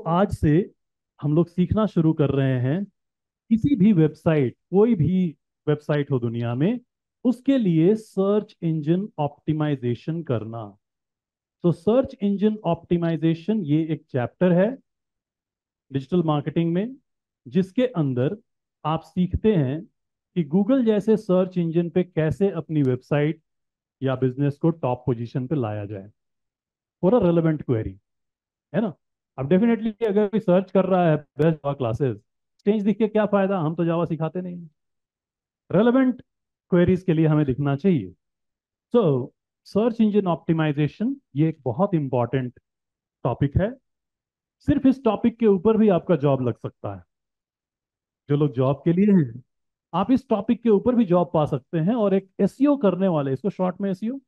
आज से हम लोग सीखना शुरू कर रहे हैं। किसी भी वेबसाइट, कोई भी वेबसाइट हो दुनिया में, उसके लिए सर्च इंजन ऑप्टिमाइजेशन करना। तो सर्च इंजन ऑप्टिमाइजेशन ये एक चैप्टर है डिजिटल मार्केटिंग में, जिसके अंदर आप सीखते हैं कि गूगल जैसे सर्च इंजन पे कैसे अपनी वेबसाइट या बिजनेस को टॉप पोजीशन पे लाया जाए फॉर अ रेलेवेंट क्वेरी, है ना। अब डेफिनेटली अगर कोई सर्च कर रहा है बेस्ट जावा क्लासेस, स्टेज दिख के क्या फायदा, हम तो जावा सिखाते नहीं। रेलेवेंट क्वेरीज के लिए हमें दिखना चाहिए। सो सर्च इंजन ऑप्टिमाइजेशन ये एक बहुत इंपॉर्टेंट टॉपिक है। सिर्फ इस टॉपिक के ऊपर भी आपका जॉब लग सकता है। जो लोग जॉब के लिए हैं, आप इस टॉपिक के ऊपर भी जॉब पा सकते हैं। और एक एसईओ करने वाले, इसको शॉर्ट में एसईओ,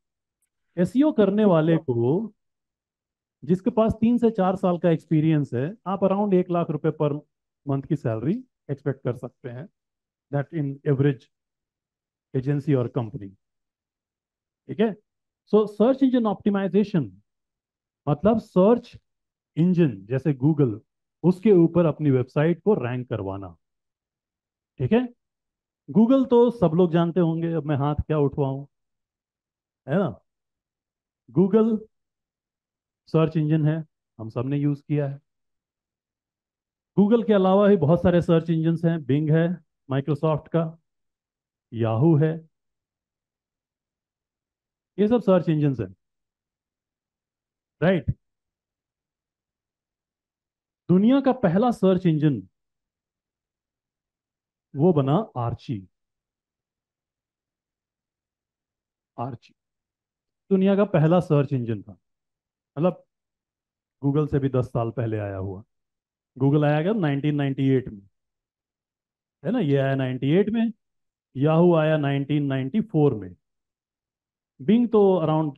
एसईओ करने वाले को, जिसके पास 3 से 4 साल का एक्सपीरियंस है, आप अराउंड 1 लाख रुपए पर मंथ की सैलरी एक्सपेक्ट कर सकते हैं। दैट इन एवरेज एजेंसी और कंपनी। ठीक है। सो सर्च इंजन ऑप्टिमाइजेशन मतलब सर्च इंजन जैसे गूगल, उसके ऊपर अपनी वेबसाइट को रैंक करवाना। ठीक है। गूगल तो सब लोग जानते होंगे, अब मैं हाथ क्या उठवाऊं, है ना। गूगल सर्च इंजन है, हम सब ने यूज किया है। गूगल के अलावा भी बहुत सारे सर्च इंजन हैं। बिंग है माइक्रोसॉफ्ट का, याहू है, ये सब सर्च इंजन हैं। राइट। दुनिया का पहला सर्च इंजन वो बना आर्ची। आर्ची दुनिया का पहला सर्च इंजन था। मतलब गूगल से भी 10 साल पहले आया हुआ। गूगल आया क्या 1998 में, है ना। ये आया 98 में। याहू आया 1994 में। बिंग तो अराउंड,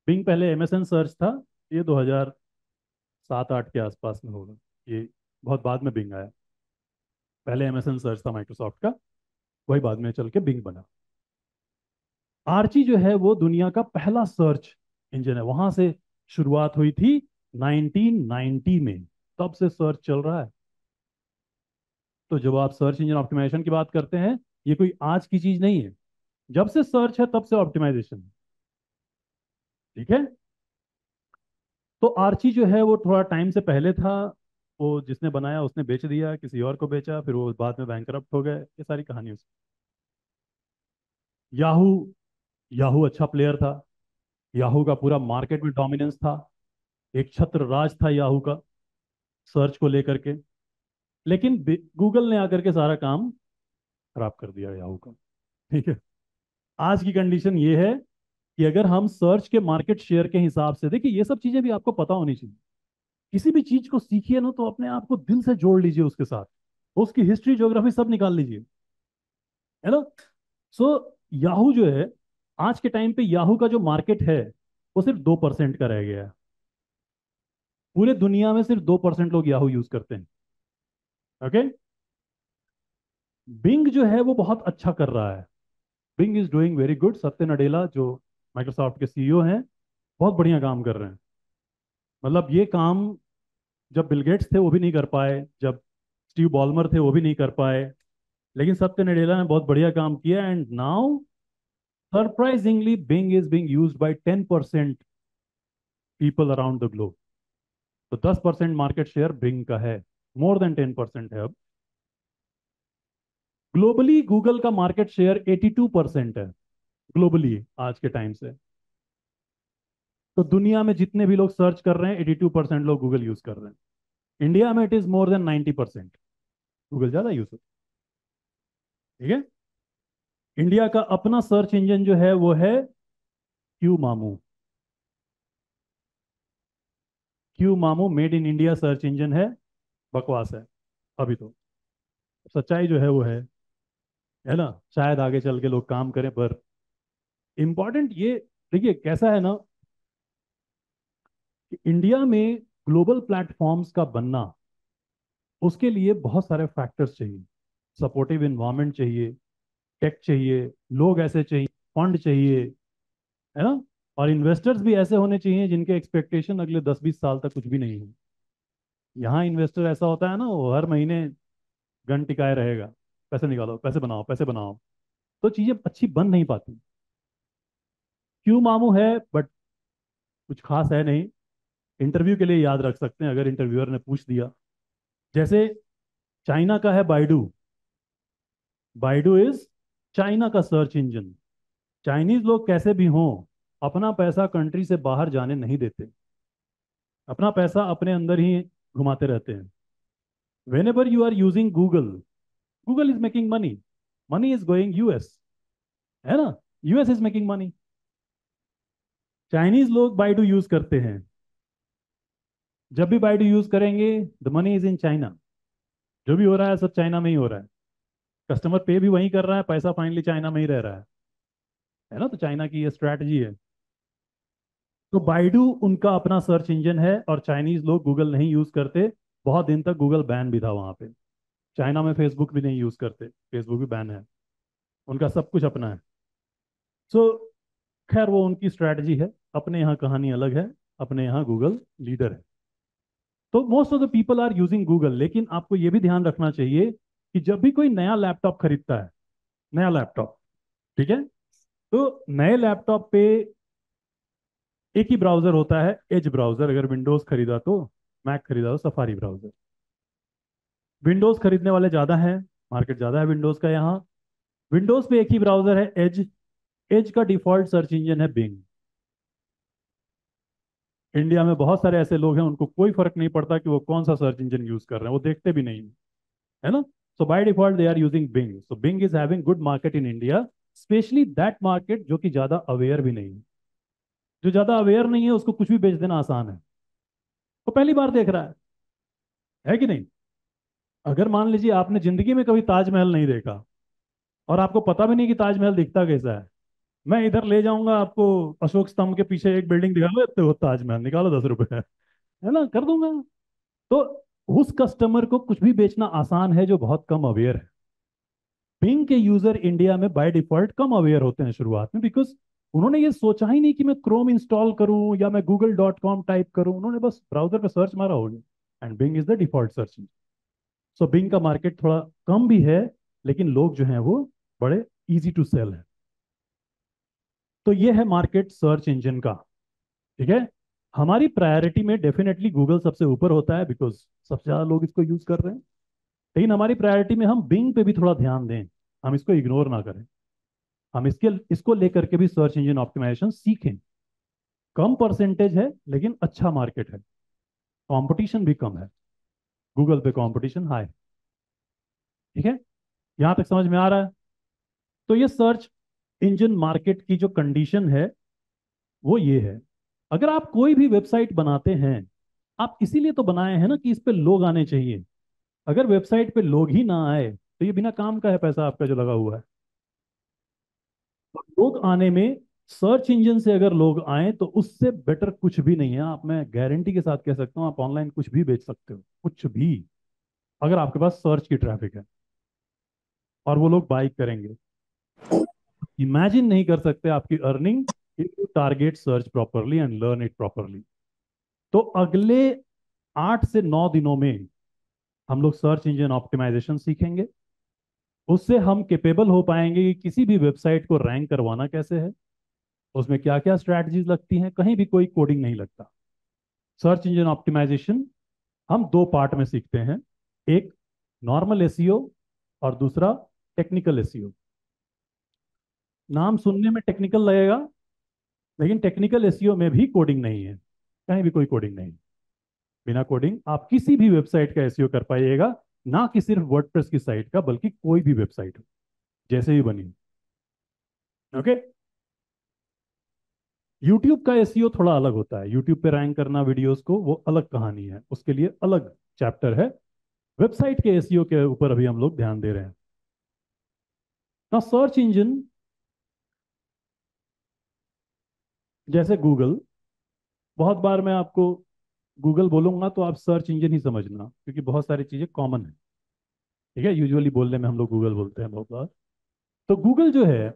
बिंग पहले एमएसएन सर्च था। ये 2007-8 के आसपास में होगा। ये बहुत बाद में बिंग आया। पहले एमएसएन सर्च था माइक्रोसॉफ्ट का, वही बाद में चल के बिंग बना। आर्ची जो है वो दुनिया का पहला सर्च इंजन है। वहां से शुरुआत हुई थी 1990 में। तब से सर्च चल रहा है। तो जब आप सर्च इंजन ऑप्टिमाइजेशन की बात करते हैं, ये कोई आज की चीज नहीं है। जब से सर्च है तब से ऑप्टिमाइजेशन है। ठीक है। तो आर्ची जो है वो थोड़ा टाइम से पहले था। वो जिसने बनाया उसने बेच दिया, किसी और को बेचा, फिर वो बाद में बैंकरप्ट हो गए। ये सारी कहानी उसकी। याहू, याहू अच्छा प्लेयर था। याहू का पूरा मार्केट में डोमिनेंस था। एक छत्र राज था याहू का सर्च को लेकर के। लेकिन गूगल ने आकर के सारा काम खराब कर दिया याहू का। ठीक है। आज की कंडीशन ये है कि अगर हम सर्च के मार्केट शेयर के हिसाब से देखिए, ये सब चीजें भी आपको पता होनी चाहिए। किसी भी चीज को सीखिए ना, तो अपने आप को दिल से जोड़ लीजिए उसके साथ। उसकी हिस्ट्री, ज्योग्राफी सब निकाल लीजिए, है ना। सो याहू जो है, आज के टाइम पे याहू का जो मार्केट है वो सिर्फ 2% का रह गया है। पूरे दुनिया में सिर्फ 2% लोग याहू यूज करते हैं। ओके। बिंग जो है वो बहुत अच्छा कर रहा है। Bing is doing very good. Satya Nadella जो माइक्रोसॉफ्ट के सीईओ हैं, बहुत बढ़िया काम कर रहे हैं। मतलब ये काम जब बिल गेट्स थे वो भी नहीं कर पाए, जब स्टीव बॉलमर थे वो भी नहीं कर पाए, लेकिन सत्य नडेला ने बहुत बढ़िया काम किया। And now surprisingly Bing is being used by 10% people around the globe. तो 10% मार्केट शेयर बिंग का है। मोर देन 10% है अब। ग्लोबली गूगल का मार्केट शेयर 82% है, ग्लोबली आज के टाइम से। तो दुनिया में जितने भी लोग सर्च कर रहे हैं, 82% लोग गूगल यूज कर रहे हैं। इंडिया में it is more than 90%। Google ज्यादा यूज होता है। ठीक है। इंडिया का अपना सर्च इंजन जो है वो है क्यू मामू। क्यू मामू made in India search engine है। बकवास है अभी तो। सच्चाई जो है वो है ना। शायद आगे चल के लोग काम करें, पर इंपॉर्टेंट ये देखिए कैसा है ना, कि इंडिया में ग्लोबल प्लेटफॉर्म्स का बनना, उसके लिए बहुत सारे फैक्टर्स चाहिए। सपोर्टिव इन्वायरमेंट चाहिए, टेक चाहिए, लोग ऐसे चाहिए, फंड चाहिए, है ना। और इन्वेस्टर्स भी ऐसे होने चाहिए जिनके एक्सपेक्टेशन अगले 10-20 साल तक कुछ भी नहीं है। यहाँ इन्वेस्टर ऐसा होता है ना, वो हर महीने गन टिकाए रहेगा, पैसे निकालो, पैसे बनाओ, पैसे बनाओ। तो चीजें अच्छी बन नहीं पाती। क्यों मामू है, बट कुछ खास है नहीं। इंटरव्यू के लिए याद रख सकते हैं अगर इंटरव्यूअर ने पूछ दिया। जैसे चाइना का है बाइडू। बाइडू इज चाइना का सर्च इंजन। चाइनीज लोग कैसे भी हों, अपना पैसा कंट्री से बाहर जाने नहीं देते। अपना पैसा अपने अंदर ही घुमाते रहते हैं। Whenever you are using Google, Google is making money. Money is going US, है ना। US is making money. Chinese लोग बाइडू यूज करते हैं। जब भी बाइडू यूज करेंगे, the money is in China. जो भी हो रहा है सब चाइना में ही हो रहा है। कस्टमर पे भी वहीं कर रहा है, पैसा फाइनली चाइना में ही रह रहा है ना। तो चाइना की ये स्ट्रैटेजी है। तो बाइडू उनका अपना सर्च इंजन है, और चाइनीज लोग गूगल नहीं यूज करते। बहुत दिन तक गूगल बैन भी था वहां पे। चाइना में फेसबुक भी नहीं यूज करते, फेसबुक भी बैन है। उनका सब कुछ अपना है। सो खैर वो उनकी स्ट्रैटेजी है। अपने यहाँ कहानी अलग है। अपने यहाँ गूगल लीडर है। तो most of the people are using Google. लेकिन आपको ये भी ध्यान रखना चाहिए कि जब भी कोई नया लैपटॉप खरीदता है, नया लैपटॉप, ठीक है, तो नए लैपटॉप पे एक ही ब्राउजर होता है, एज ब्राउजर। अगर विंडोज खरीदा तो, मैक खरीदा तो सफारी ब्राउजर। विंडोज खरीदने वाले ज्यादा हैं, मार्केट ज्यादा है विंडोज का यहाँ। विंडोज पे एक ही ब्राउजर है, एज। एज का डिफॉल्ट सर्च इंजन है बिंग। इंडिया में बहुत सारे ऐसे लोग हैं, उनको कोई फर्क नहीं पड़ता कि वो कौन सा सर्च इंजन यूज कर रहे हैं, वो देखते भी नहीं, है ना। So by default they are using Bing. So Bing is having good market in India, specially that market जो कि ज्यादा अवेयर भी नहीं है। जो ज्यादा अवेयर नहीं है उसको कुछ भी बेच देना आसान है। वो पहली बार देख रहा है कि नहीं। अगर मान लीजिए आपने जिंदगी में कभी ताजमहल नहीं देखा, और आपको पता भी नहीं कि ताजमहल दिखता कैसा है, मैं इधर ले जाऊंगा आपको, अशोक स्तंभ के पीछे एक बिल्डिंग दिखा लो, तो ताजमहल निकालो 10 रुपए, है ना, कर दूंगा। तो उस कस्टमर को कुछ भी बेचना आसान है जो बहुत कम अवेयर है। बिंग के यूजर इंडिया में बाय डिफॉल्ट कम अवेयर होते हैं शुरुआत में, बिकॉज उन्होंने ये सोचा ही नहीं कि मैं क्रोम इंस्टॉल करूं या मैं google.com टाइप करूं। उन्होंने बस ब्राउजर पे सर्च मारा हो गया, and Bing is the default search. So Bing का मार्केट थोड़ा कम भी है, लेकिन लोग जो हैं वो बड़े इजी टू सेल है। तो ये है मार्केट सर्च इंजन का। ठीक है। हमारी प्रायोरिटी में डेफिनेटली गूगल सबसे ऊपर होता है, बिकॉज सबसे ज्यादा लोग इसको यूज कर रहे हैं। लेकिन हमारी प्रायोरिटी में हम बिंग पे भी थोड़ा ध्यान दें, हम इसको इग्नोर ना करें। हम इसको लेकर के भी सर्च इंजन ऑप्टिमाइजेशन सीखें। कम परसेंटेज है लेकिन अच्छा मार्केट है। कंपटीशन भी कम है, गूगल पे कंपटीशन हाई। ठीक है। यहां तक समझ में आ रहा है। तो ये सर्च इंजन मार्केट की जो कंडीशन है वो ये है। अगर आप कोई भी वेबसाइट बनाते हैं, आप इसीलिए तो बनाए हैं ना कि इस पे लोग आने चाहिए। अगर वेबसाइट पे लोग ही ना आए तो ये बिना काम का है, पैसा आपका जो लगा हुआ है। तो लोग आने में, सर्च इंजन से अगर लोग आए तो उससे बेटर कुछ भी नहीं है। आप, मैं गारंटी के साथ कह सकता हूँ, आप ऑनलाइन कुछ भी बेच सकते हो, कुछ भी, अगर आपके पास सर्च की ट्रैफिक है और वो लोग बाई करेंगे। इमेजिन नहीं कर सकते आपकी earning if you target search properly and learn it properly. तो अगले 8 से 9 दिनों में हम लोग सर्च इंजन ऑप्टिमाइजेशन सीखेंगे। उससे हम केपेबल हो पाएंगे कि किसी भी वेबसाइट को रैंक करवाना कैसे है, उसमें क्या क्या स्ट्रैटेजीज लगती हैं। कहीं भी कोई कोडिंग नहीं लगता। सर्च इंजन ऑप्टिमाइजेशन हम दो पार्ट में सीखते हैं। एक नॉर्मल एसईओ, और दूसरा टेक्निकल एसईओ। नाम सुनने में टेक्निकल लगेगा, लेकिन टेक्निकल एसईओ में भी कोडिंग नहीं है। कहीं भी कोई कोडिंग नहीं। बिना कोडिंग आप किसी भी वेबसाइट का एसईओ कर पाइएगा। ना कि सिर्फ वर्डप्रेस की साइट का, बल्कि कोई भी वेबसाइट हो, जैसे भी बनी। ओके। यूट्यूब का एसईओ थोड़ा अलग होता है। यूट्यूब पे रैंक करना वीडियोस को, वो अलग कहानी है, उसके लिए अलग चैप्टर है। वेबसाइट के एसईओ के ऊपर अभी हम लोग ध्यान दे रहे हैं ना। सर्च इंजन जैसे गूगल, बहुत बार मैं आपको गूगल बोलूंगा तो आप सर्च इंजन ही समझना, क्योंकि बहुत सारी चीजें कॉमन है। ठीक है। यूजुअली बोलने में हम लोग गूगल बोलते हैं बहुत बार। तो गूगल जो है,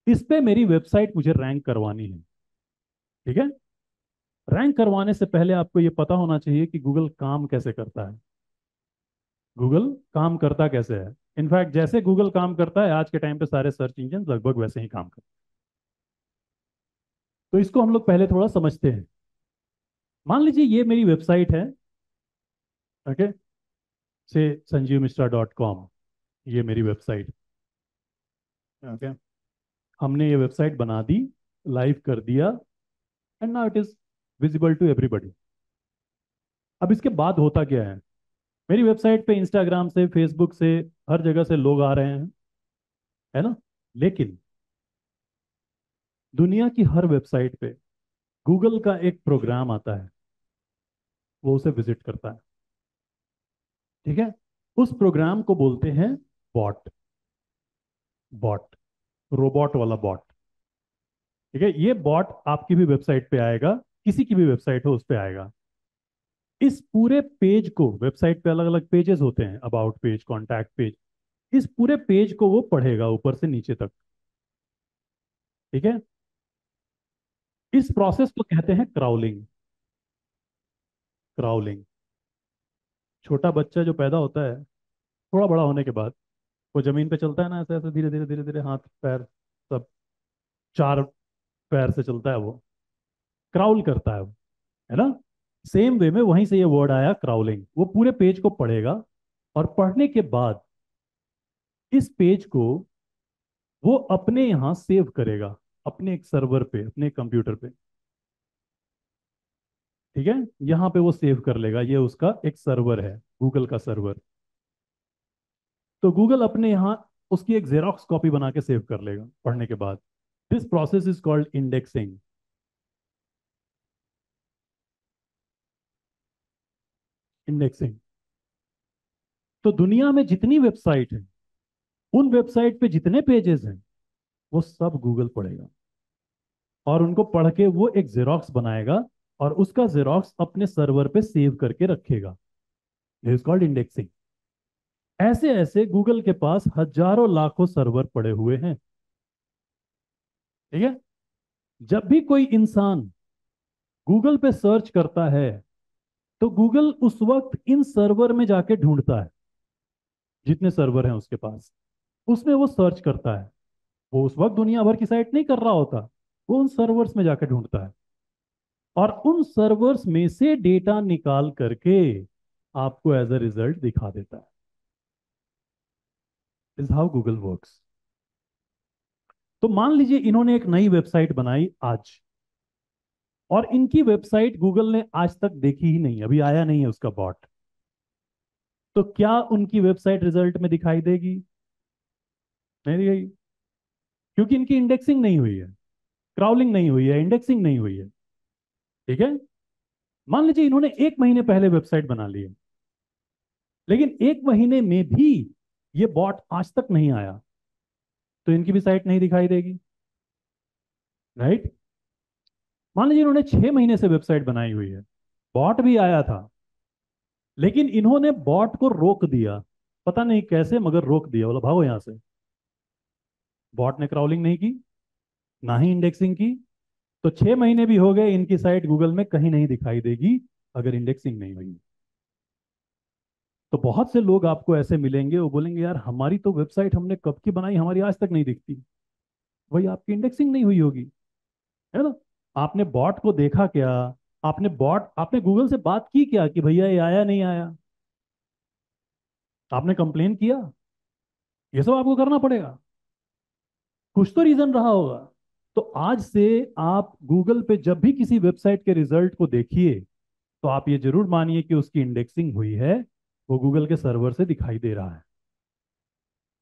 इस पे मेरी वेबसाइट मुझे रैंक करवानी है। ठीक है। रैंक करवाने से पहले आपको ये पता होना चाहिए कि गूगल काम कैसे करता है। गूगल काम करता कैसे है। इनफैक्ट जैसे गूगल काम करता है आज के टाइम पे सारे सर्च इंजन लगभग वैसे ही काम करते हैं। तो इसको हम लोग पहले थोड़ा समझते हैं। मान लीजिए ये मेरी वेबसाइट है। ओके। से sanjeevmishra.com, ये मेरी वेबसाइट। ओके। हमने ये वेबसाइट बना दी, लाइव कर दिया, and now it is visible to everybody. अब इसके बाद होता क्या है, मेरी वेबसाइट पे इंस्टाग्राम से, फेसबुक से, हर जगह से लोग आ रहे हैं, है ना। लेकिन दुनिया की हर वेबसाइट पे गूगल का एक प्रोग्राम आता है, वो उसे विजिट करता है। ठीक है। उस प्रोग्राम को बोलते हैं बॉट। बॉट, रोबोट वाला बॉट। ठीक है। ये बॉट आपकी भी वेबसाइट पे आएगा, किसी की भी वेबसाइट हो उस पे आएगा। इस पूरे पेज को, वेबसाइट पे अलग अलग पेजेस होते हैं, अबाउट पेज, कॉन्टैक्ट पेज, इस पूरे पेज को वो पढ़ेगा ऊपर से नीचे तक। ठीक है। इस प्रोसेस को कहते हैं क्राउलिंग। क्राउलिंग। छोटा बच्चा जो पैदा होता है, थोड़ा बड़ा होने के बाद वो जमीन पे चलता है ना, ऐसे ऐसे धीरे धीरे धीरे धीरे, हाथ पैर सब, चार पैर से चलता है वो, क्राउल करता है वो, है ना। सेम वे में वहीं से ये वर्ड आया क्राउलिंग। वो पूरे पेज को पढ़ेगा, और पढ़ने के बाद इस पेज को वो अपने यहाँ सेव करेगा, अपने एक सर्वर पे, अपने कंप्यूटर पे। ठीक है। यहाँ पे वो सेव कर लेगा, ये उसका एक सर्वर है, गूगल का सर्वर। तो गूगल अपने यहाँ उसकी एक जेरोक्स कॉपी बना के सेव कर लेगा पढ़ने के बाद। This process is called indexing. Indexing. तो दुनिया में जितनी वेबसाइट है, उन वेबसाइट पे जितने पेजेस हैं, वो सब गूगल पढ़ेगा, और उनको पढ़ के वो एक जेरोक्स बनाएगा, और उसका जेरोक्स अपने सर्वर पे सेव करके रखेगा। This is called indexing. ऐसे ऐसे गूगल के पास हजारों लाखों सर्वर पड़े हुए हैं। ठीक है। जब भी कोई इंसान गूगल पे सर्च करता है, तो गूगल उस वक्त इन सर्वर में जाके ढूंढता है, जितने सर्वर हैं उसके पास, उसमें वो सर्च करता है। वो उस वक्त दुनिया भर की साइट नहीं कर रहा होता, वो उन सर्वर्स में जाके ढूंढता है, और उन सर्वर्स में से डेटा निकाल करके आपको एज अ रिजल्ट दिखा देता है। Is how Google works. तो मान लीजिए इन्होंने एक नई वेबसाइट बनाई आज, और इनकी वेबसाइट गूगल ने आज तक देखी ही नहीं, अभी आया नहीं है उसका बॉट। तो क्या उनकी वेबसाइट रिजल्ट में दिखाई देगी? नहीं दिखेगी, क्योंकि इनकी इंडेक्सिंग नहीं हुई है, क्राउलिंग नहीं हुई है, इंडेक्सिंग नहीं हुई है। ठीक है। मान लीजिए इन्होंने एक महीने पहले वेबसाइट बना ली है, लेकिन एक महीने में भी ये बॉट आज तक नहीं आया, तो इनकी भी साइट नहीं दिखाई देगी, राइट। मान लीजिए इन्होंने 6 महीने से वेबसाइट बनाई हुई है, बॉट भी आया था, लेकिन इन्होंने बॉट को रोक दिया, पता नहीं कैसे, मगर रोक दिया, बोला भागो यहां से। बॉट ने क्राउलिंग नहीं की, ना ही इंडेक्सिंग की। तो 6 महीने भी हो गए, इनकी साइट गूगल में कहीं नहीं दिखाई देगी अगर इंडेक्सिंग नहीं हुई। तो बहुत से लोग आपको ऐसे मिलेंगे, वो बोलेंगे यार हमारी तो वेबसाइट हमने कब की बनाई, हमारी आज तक नहीं दिखती। वही आपकी इंडेक्सिंग नहीं हुई होगी, है ना। आपने बॉट को देखा क्या? आपने गूगल से बात की क्या कि भैया ये आया नहीं आया? आपने कंप्लेन किया? ये सब आपको करना पड़ेगा, कुछ तो रीजन रहा होगा। तो आज से आप गूगल पे जब भी किसी वेबसाइट के रिजल्ट को देखिए, तो आप ये जरूर मानिए कि उसकी इंडेक्सिंग हुई है, वो गूगल के सर्वर से दिखाई दे रहा है।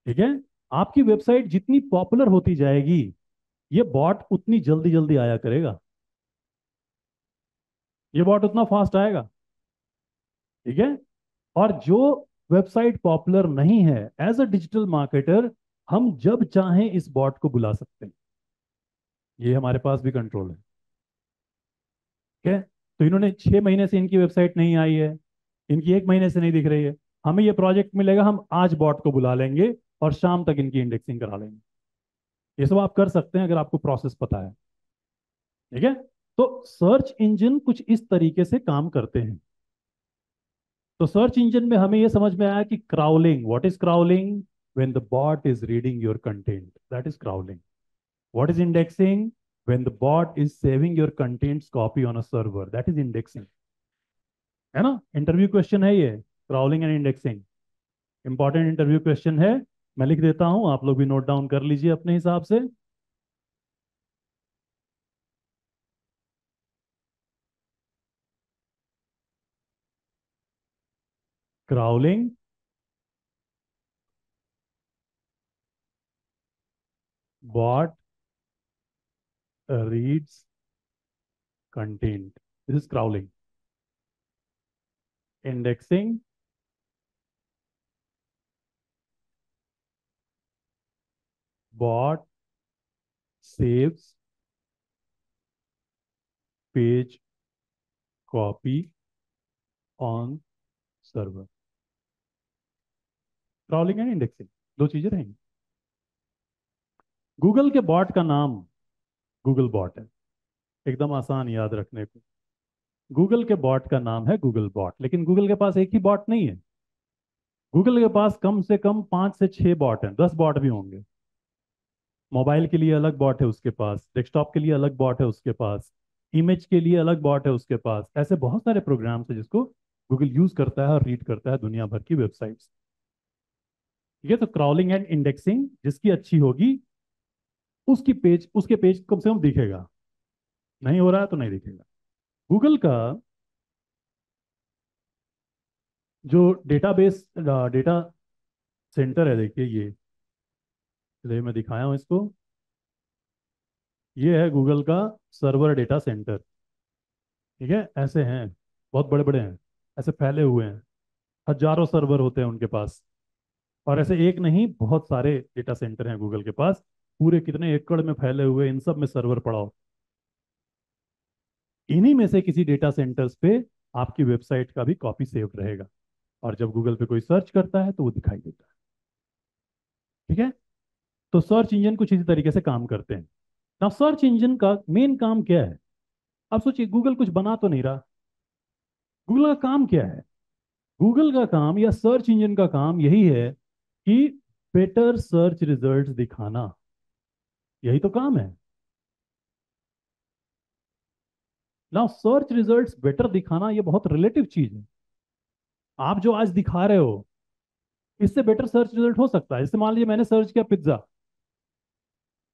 ठीक है। आपकी वेबसाइट जितनी पॉपुलर होती जाएगी, ये बॉट उतनी जल्दी जल्दी आया करेगा, ये बॉट उतना फास्ट आएगा। ठीक है। और जो वेबसाइट पॉपुलर नहीं है, एज अ डिजिटल मार्केटर हम जब चाहें इस बॉट को बुला सकते हैं, ये हमारे पास भी कंट्रोल है। ठीक है। तो इन्होंने 6 महीने से इनकी वेबसाइट नहीं आई है, इनकी एक महीने से नहीं दिख रही है, हमें ये प्रोजेक्ट मिलेगा, हम आज बॉट को बुला लेंगे और शाम तक इनकी इंडेक्सिंग करा लेंगे। ये सब आप कर सकते हैं अगर आपको प्रोसेस पता है। ठीक है। तो सर्च इंजन कुछ इस तरीके से काम करते हैं। तो सर्च इंजन में हमें यह समझ में आया कि crawling, what is crawling? When the bot is reading your content, that is crawling. What is indexing? When the bot is saving your contents copy on a server, that is indexing. है ना, interview question है ये, crawling and indexing. Important interview question है। मैं लिख देता हूं, आप लोग भी नोट डाउन कर लीजिए अपने हिसाब से। Crawling, bot reads content, this is crawling. Indexing, bot saves page copy on server. Crawling and indexing, दो चीजें रहेंगी। गूगल के बॉट का नाम गूगल बॉट है, एकदम आसान याद रखने को। गूगल के बॉट का नाम है गूगल बॉट, लेकिन गूगल के पास एक ही बॉट नहीं है। गूगल के पास कम से कम 5 से 6 बॉट हैं, 10 बॉट भी होंगे। मोबाइल के लिए अलग बॉट है उसके पास, डेस्कटॉप के लिए अलग बॉट है उसके पास, इमेज के लिए अलग बॉट है उसके पास। ऐसे बहुत सारे प्रोग्राम्स हैं जिसको गूगल यूज करता है और रीड करता है दुनिया भर की वेबसाइट्स। ठीक है, तो क्राउलिंग एंड इंडेक्सिंग जिसकी अच्छी होगी, उसके पेज कम से कम दिखेगा। नहीं हो रहा है तो नहीं दिखेगा। गूगल का जो डेटाबेस, डेटा सेंटर है, देखिए ये मैं दिखाया हूँ इसको। ये है गूगल का सर्वर डेटा सेंटर। ठीक है, ऐसे हैं, बहुत बड़े बड़े हैं, ऐसे फैले हुए हैं। हजारों सर्वर होते हैं उनके पास। और ऐसे एक नहीं, बहुत सारे डेटा सेंटर हैं गूगल के पास। पूरे कितने एकड़ में फैले हुए, इन सब में सर्वर पड़ा हो। इन्हीं में से किसी डेटा सेंटर्स पे आपकी वेबसाइट का भी कॉपी सेव्ड रहेगा। और जब गूगल पे कोई सर्च करता है तो वो दिखाई देता है। ठीक है, तो सर्च इंजन कुछ इसी तरीके से काम करते हैं। ना, सर्च इंजन का मेन काम क्या है? अब सोचिए, गूगल कुछ बना तो नहीं रहा। गूगल का काम क्या है? गूगल का काम या सर्च इंजन का काम यही है कि बेटर सर्च रिजल्ट्स दिखाना। यही तो काम है ना। सर्च रिजल्ट्स बेटर दिखाना ये बहुत रिलेटिव चीज है। आप जो आज दिखा रहे हो, इससे बेटर सर्च रिजल्ट हो सकता है। जैसे मान लीजिए मैंने सर्च किया पिज्जा,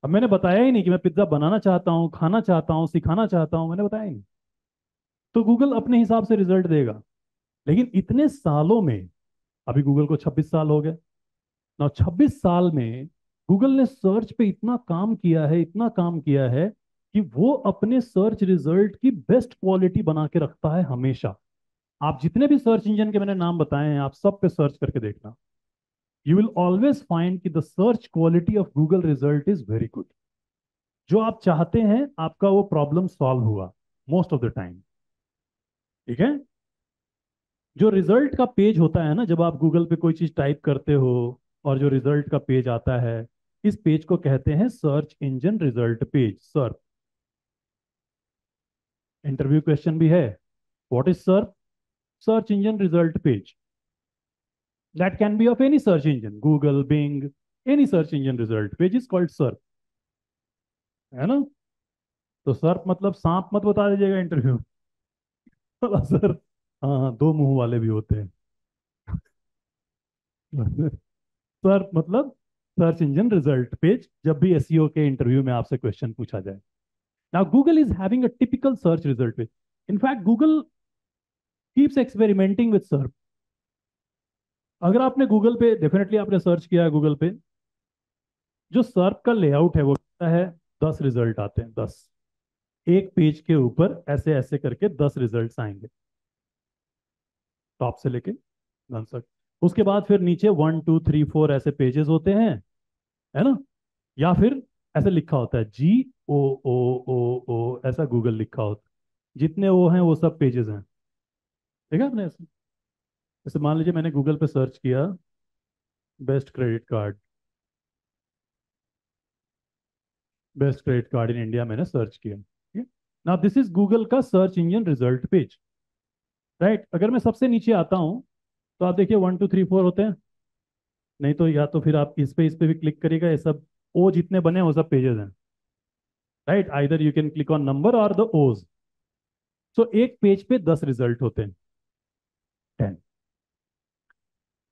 अब मैंने बताया ही नहीं कि मैं पिज्जा बनाना चाहता हूँ, खाना चाहता हूँ, सिखाना चाहता हूँ, मैंने बताया ही नहीं। तो गूगल अपने हिसाब से रिजल्ट देगा। लेकिन इतने सालों में, अभी गूगल को 26 साल हो गए ना, 26 साल में गूगल ने सर्च पे इतना काम किया है, इतना काम किया है कि वो अपने सर्च रिजल्ट की बेस्ट क्वालिटी बना के रखता है हमेशा। आप जितने भी सर्च इंजन के मैंने नाम बताए हैं, आप सब पे सर्च करके देखना। यू विल ऑलवेज फाइंड कि the search quality of Google result is very good. जो आप चाहते हैं, आपका वो प्रॉब्लम सॉल्व हुआ मोस्ट ऑफ द टाइम। ठीक है, जो रिजल्ट का पेज होता है ना, जब आप गूगल पे कोई चीज टाइप करते हो और जो रिजल्ट का पेज आता है, इस पेज को कहते हैं search engine result page, search. Interview question भी है, what is search? Search engine result page. That can be of any search engine, Google, Bing, any search engine result page is called search. है ना? तो सर्प मतलब सांप मत बता दीजिएगा इंटरव्यू। सर, हाँ हाँ, दो मुंह वाले भी होते हैं। सर्च मतलब सर्च इंजन रिजल्ट पेज, जब भी एसईओ के इंटरव्यू में आपसे क्वेश्चन पूछा जाए। Now Google is having a typical search result page. In fact Google keeps experimenting with search. अगर आपने गूगल पे, डेफिनेटली आपने सर्च किया है गूगल पे, जो सर्च का लेआउट है वो कहता है 10 रिजल्ट आते हैं, 10। एक पेज के ऊपर ऐसे ऐसे करके 10 रिजल्ट्स आएंगे, टॉप से लेके ध्यान तक। उसके बाद फिर नीचे 1 2 3 4 ऐसे पेजेस होते हैं। है ना? या फिर ऐसे लिखा होता है GOOGLE, ऐसा गूगल लिखा होता है। जितने वो हैं वो सब पेजेस हैं। देखा आपने ऐसे? जैसे मान लीजिए मैंने गूगल पे सर्च किया best credit card, best credit card in India मैंने सर्च किया, ठीक है? नाउ दिस इज गूगल का search engine result page, right. अगर मैं सबसे नीचे आता हूं तो आप देखिए 1 2 3 4 होते हैं। नहीं तो या तो फिर आप इस पे भी क्लिक करिएगा, ये सब ओ जितने बने हैं वो सब पेजेस हैं, right. Either you can click on number और द ओज। सो एक पेज पे 10 रिजल्ट होते हैं, 10।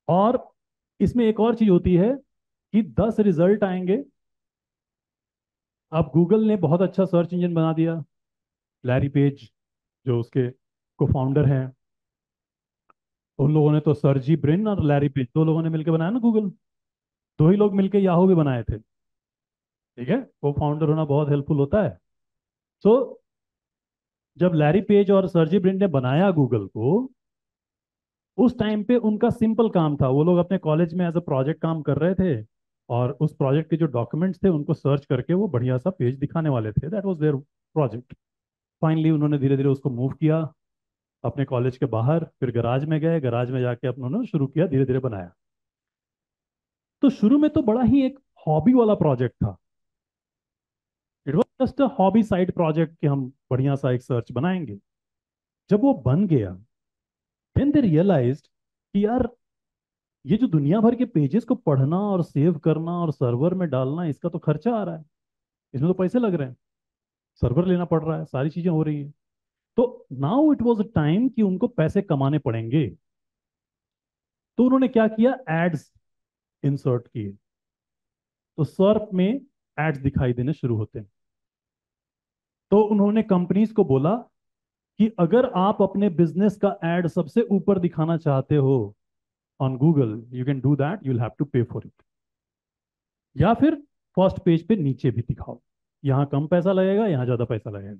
और इसमें एक और चीज होती है कि 10 रिजल्ट आएंगे। अब गूगल ने बहुत अच्छा सर्च इंजन बना दिया। लैरी पेज जो उसके को फाउंडर हैं, उन लोगों ने तो सर्जी ब्रिन और लैरी पेज दो लोगों ने मिलकर बनाया ना गूगल। दो ही लोग मिलकर याहू भी बनाए थे, ठीक है। को फाउंडर होना बहुत हेल्पफुल होता है। सो जब लैरी पेज और सर्जी ब्रिन ने बनाया गूगल को, उस टाइम पे उनका सिंपल काम था। वो लोग अपने कॉलेज में एज अ प्रोजेक्ट काम कर रहे थे, और उस प्रोजेक्ट के जो डॉक्यूमेंट्स थे उनको सर्च करके वो बढ़िया सा पेज दिखाने वाले थे। That was there project. Finally उन्होंने धीरे धीरे उसको मूव किया अपने कॉलेज के बाहर, फिर गराज में गए, गराज में जाके अपनों ने शुरू किया, धीरे धीरे बनाया। तो शुरू में तो बड़ा ही एक हॉबी वाला प्रोजेक्ट था। It was just a hobby side project कि हम बढ़िया सा एक सर्च बनाएंगे। जब वो बन गया, देन दे रियलाइज्ड कि यार ये जो दुनिया भर के पेजेस को पढ़ना और सेव करना और सर्वर में डालना, इसका तो खर्चा आ रहा है, इसमें तो पैसे लग रहे हैं, सर्वर लेना पड़ रहा है, सारी चीजें हो रही हैं। तो now it was a time कि उनको पैसे कमाने पड़ेंगे। तो उन्होंने क्या किया, एड्स इंसर्ट किए। तो सर्प में एड्स दिखाई देने शुरू होते हैं। तो उन्होंने कंपनीज को बोला कि अगर आप अपने बिजनेस का एड सबसे ऊपर दिखाना चाहते हो on Google, you can do that, you will have to pay for it. या फिर फर्स्ट पेज पे नीचे भी दिखाओ, यहाँ कम पैसा लगेगा, यहाँ ज्यादा पैसा लगेगा।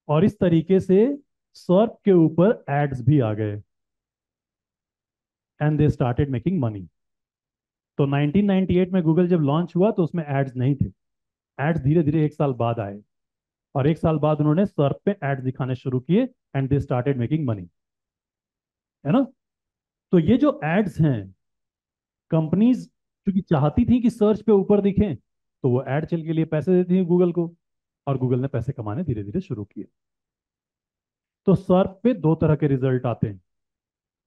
और इस तरीके से सर्प के ऊपर एड्स भी आ गए, and they started making money. तो 1998 में गूगल जब लॉन्च हुआ तो उसमें एड्स नहीं थे। एड्स धीरे धीरे एक साल बाद आए, और एक साल बाद उन्होंने सर्प पे एड्स दिखाने शुरू किए, and they started making money, है ना। तो ये जो एड्स हैं, कंपनीज क्योंकि चाहती थी कि सर्च पे ऊपर दिखें, तो वो एड चल के लिए पैसे देती थी गूगल को, और गूगल ने पैसे कमाने धीरे धीरे शुरू किए। तो सर्च पे दो तरह के रिजल्ट आते हैं,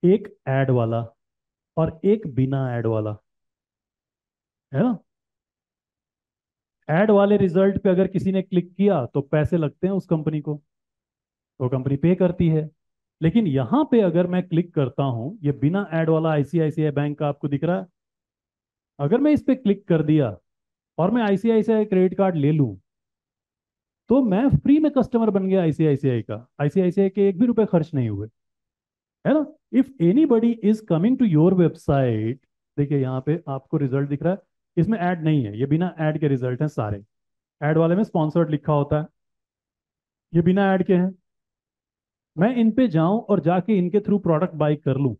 एक एड वाला और एक बिना एड वाला, है ना। एड वाले रिजल्ट पे अगर किसी ने क्लिक किया तो पैसे लगते हैं उस कंपनी को, तो कंपनी पे करती है। लेकिन यहां पे अगर मैं क्लिक करता हूं, ये बिना एड वाला आईसीआईसीआई बैंक का आपको दिख रहा है। अगर मैं इस पे क्लिक कर दिया और मैं आईसीआईसीआई क्रेडिट कार्ड ले लूं, तो मैं फ्री में कस्टमर बन गया आईसीआईसीआई का। आईसीआईसीआई के एक भी रुपए खर्च नहीं हुए, है ना। If anybody is coming to your website, देखिए यहाँ पे आपको रिजल्ट दिख रहा है, इसमें ऐड नहीं है, ये बिना ऐड के रिजल्ट हैं सारे। ऐड वाले में स्पॉन्सर्ड लिखा होता है, ये बिना ऐड के हैं। मैं इन पे जाऊं और जाके इनके थ्रू प्रोडक्ट बाई कर लूं,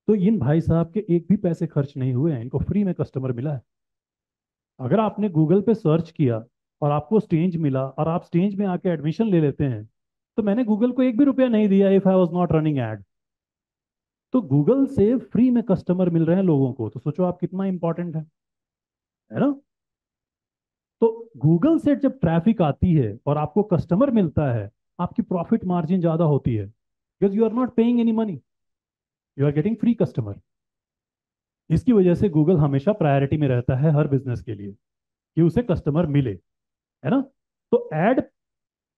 तो इन भाई साहब के एक भी पैसे खर्च नहीं हुए हैं, इनको फ्री में कस्टमर मिला है। अगर आपने गूगल पे सर्च किया और आपको स्टेज मिला और आप स्टेज में आके एडमिशन ले लेते हैं, तो मैंने गूगल को एक भी रुपया नहीं दिया, if I was not running add. तो गूगल से फ्री में कस्टमर मिल रहे हैं लोगों को, तो सोचो आप कितना इंपॉर्टेंट है ना। तो गूगल से जब ट्रैफिक आती है और आपको कस्टमर मिलता है, आपकी प्रॉफिट मार्जिन ज्यादा होती है, because you are not paying any money, you are getting free customer. इसकी वजह से गूगल हमेशा प्रायोरिटी में रहता है हर बिजनेस के लिए, कि उसे कस्टमर मिले, है ना। तो ऐड,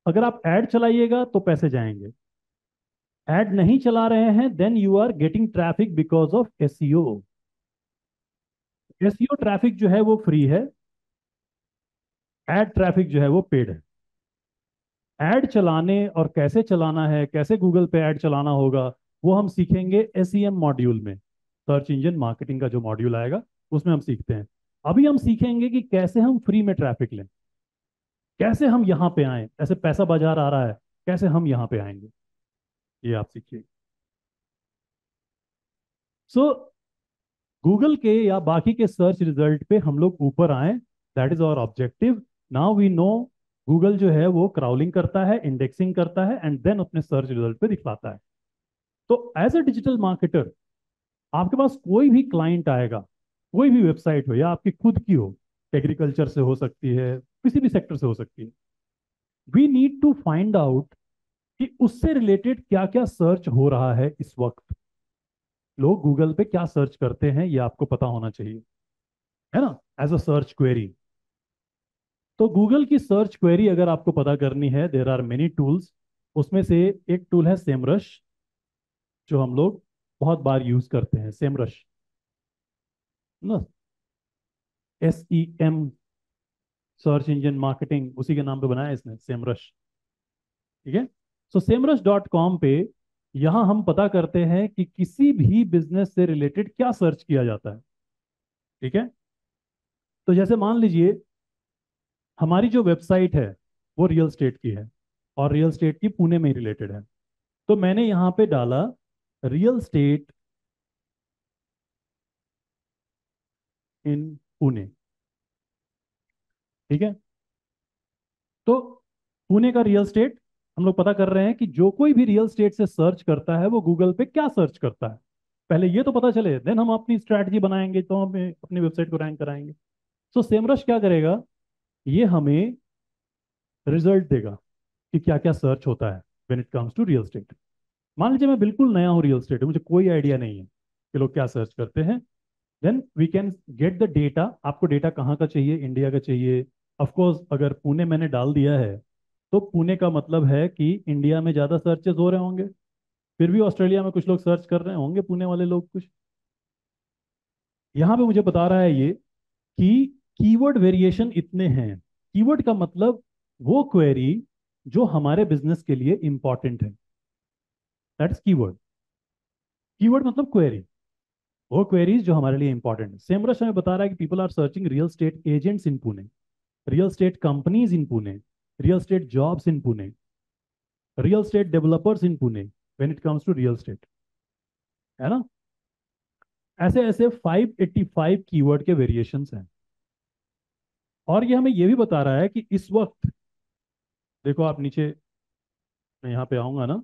अगर आप ऐड चलाइएगा तो पैसे जाएंगे। ऐड नहीं चला रहे हैं, then you are getting traffic because of SEO. SEO traffic जो है वो फ्री है, एड ट्रैफिक जो है वो पेड है। ऐड चलाने और कैसे चलाना है, कैसे गूगल पे ऐड चलाना होगा, वो हम सीखेंगे एसईएम मॉड्यूल में। सर्च इंजन मार्केटिंग का जो मॉड्यूल आएगा उसमें हम सीखते हैं। अभी हम सीखेंगे कि कैसे हम फ्री में ट्रैफिक लें, कैसे हम यहाँ पे आए, ऐसे पैसा बाजार आ रहा है, कैसे हम यहाँ पे आएंगे, ये आप सीखिए। सो गूगल के या बाकी के सर्च रिजल्ट पे हम लोग ऊपर आए, that is our objective. Now we know Google जो है वो क्राउलिंग करता है, इंडेक्सिंग करता है, एंड देन अपने सर्च रिजल्ट पे दिखलाता है। तो एज अ डिजिटल मार्केटर, आपके पास कोई भी क्लाइंट आएगा, कोई भी वेबसाइट हो या आपकी खुद की हो, एग्रीकल्चर से हो सकती है, किसी भी सेक्टर से हो सकती है, we need to find out कि उससे रिलेटेड क्या क्या सर्च हो रहा है इस वक्त। लोग गूगल पे क्या सर्च करते हैं ये आपको पता होना चाहिए, है ना, एज अ सर्च क्वेरी। तो गूगल की सर्च क्वेरी अगर आपको पता करनी है, देर आर मेनी टूल्स। उसमें से एक टूल है सेमरश, जो हम लोग बहुत बार यूज करते हैं, सेमरश ना, SEM, सर्च इंजन मार्केटिंग, उसी के नाम पे बनाया है इसने, सेमरश। ठीक है। सो semrush.com पे यहाँ हम पता करते हैं कि किसी भी बिजनेस से रिलेटेड क्या सर्च किया जाता है। ठीक है। तो जैसे मान लीजिए हमारी जो वेबसाइट है वो रियल स्टेट की है, और रियल स्टेट की पुणे में रिलेटेड है। तो मैंने यहाँ पे डाला रियल स्टेट इन पुणे। ठीक है। तो पुणे का रियल स्टेट, हम लोग पता कर रहे हैं कि जो कोई भी रियल स्टेट से सर्च करता है वो गूगल पे क्या सर्च करता है। पहले ये तो पता चले, देन हम अपनी स्ट्रैटेजी बनाएंगे, तो हम अपनी वेबसाइट को रैंक कराएंगे। सो सेमरश क्या करेगा, ये हमें रिजल्ट देगा कि क्या क्या सर्च होता है when it comes to real estate. मान लीजिए मैं बिल्कुल नया हूँ रियल स्टेट, मुझे कोई आइडिया नहीं है कि लोग क्या सर्च करते हैं। Then we can get the data. आपको डेटा कहाँ का चाहिए, इंडिया का चाहिए। ऑफ कोर्स अगर पुणे मैंने डाल दिया है तो पुणे का मतलब है कि इंडिया में ज़्यादा सर्चेस हो रहे होंगे। फिर भी ऑस्ट्रेलिया में कुछ लोग सर्च कर रहे होंगे, पुणे वाले लोग कुछ। यहाँ पे मुझे बता रहा है ये कि कीवर्ड वेरिएशन इतने हैं। कीवर्ड का मतलब वो क्वेरी जो हमारे बिजनेस के लिए इंपॉर्टेंट है, दैट्स कीवर्ड। कीवर्ड मतलब क्वेरी, वो क्वेरीज जो हमारे लिए इंपॉर्टेंट है। सेमरश हमें बता रहा है कि people are searching real estate agents in Pune, real estate companies in Pune, real estate jobs in Pune, real estate developers in Pune, when it comes to real estate, है ना। ऐसे ऐसे 585 कीवर्ड के वेरिएशंस हैं। और ये हमें ये भी बता रहा है कि इस वक्त, देखो आप नीचे, मैं यहाँ पे आऊंगा ना,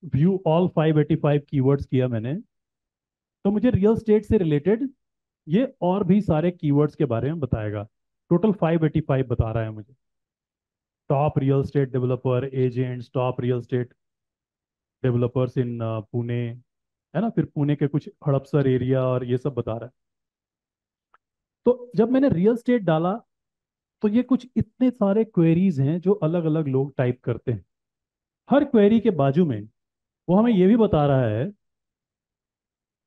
व्यू ऑल 585 कीवर्ड्स किया मैंने, तो मुझे रियल स्टेट से रिलेटेड ये और भी सारे कीवर्ड्स के बारे में बताएगा। टोटल 585 बता रहा है मुझे। Top real estate developer agents, top real estate developers in Pune, है ना, फिर पुणे के कुछ हड़पसर एरिया और ये सब बता रहा है। तो जब मैंने रियल स्टेट डाला तो ये कुछ इतने सारे क्वेरीज हैं जो अलग अलग लोग टाइप करते हैं। हर क्वेरी के बाजू में वो हमें ये भी बता रहा है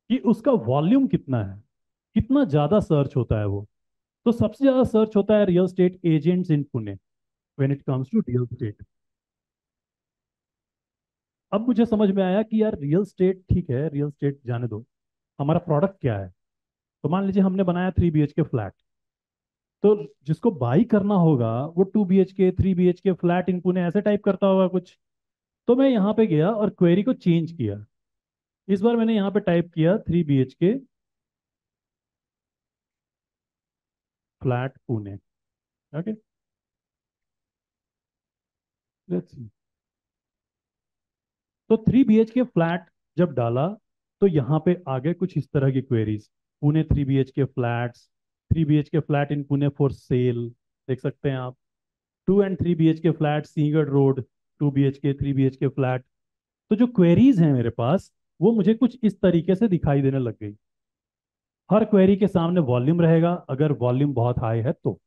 कि उसका वॉल्यूम कितना है, कितना ज्यादा सर्च होता है वो। तो सबसे ज्यादा सर्च होता है real estate agents in Pune when it comes to real estate. अब मुझे समझ में आया कि यार रियल स्टेट ठीक है, रियल स्टेट जाने दो, हमारा प्रोडक्ट क्या है। तो मान लीजिए हमने बनाया 3 BHK फ्लैट, तो जिसको बाई करना होगा वो 2 BHK 3 BHK फ्लैट इन पुणे ऐसे टाइप करता होगा कुछ। तो मैं यहाँ पे गया और क्वेरी को चेंज किया। इस बार मैंने यहाँ पे टाइप किया 3 BHK flat Pune. Okay, let's see. तो 3 BHK फ्लैट जब डाला तो यहाँ पे आ गए कुछ इस तरह की queries. Pune 3 BHK flats, 3 BHK flat in Pune for sale, देख सकते हैं आप। 2 and 3 BHK flat Sinhagad road, 2 BHK 3 BHK flat. तो जो क्वेरीज हैं मेरे पास वो मुझे कुछ इस तरीके से दिखाई देने लग गई। हर क्वेरी के सामने वॉल्यूम रहेगा, अगर वॉल्यूम बहुत हाई है तो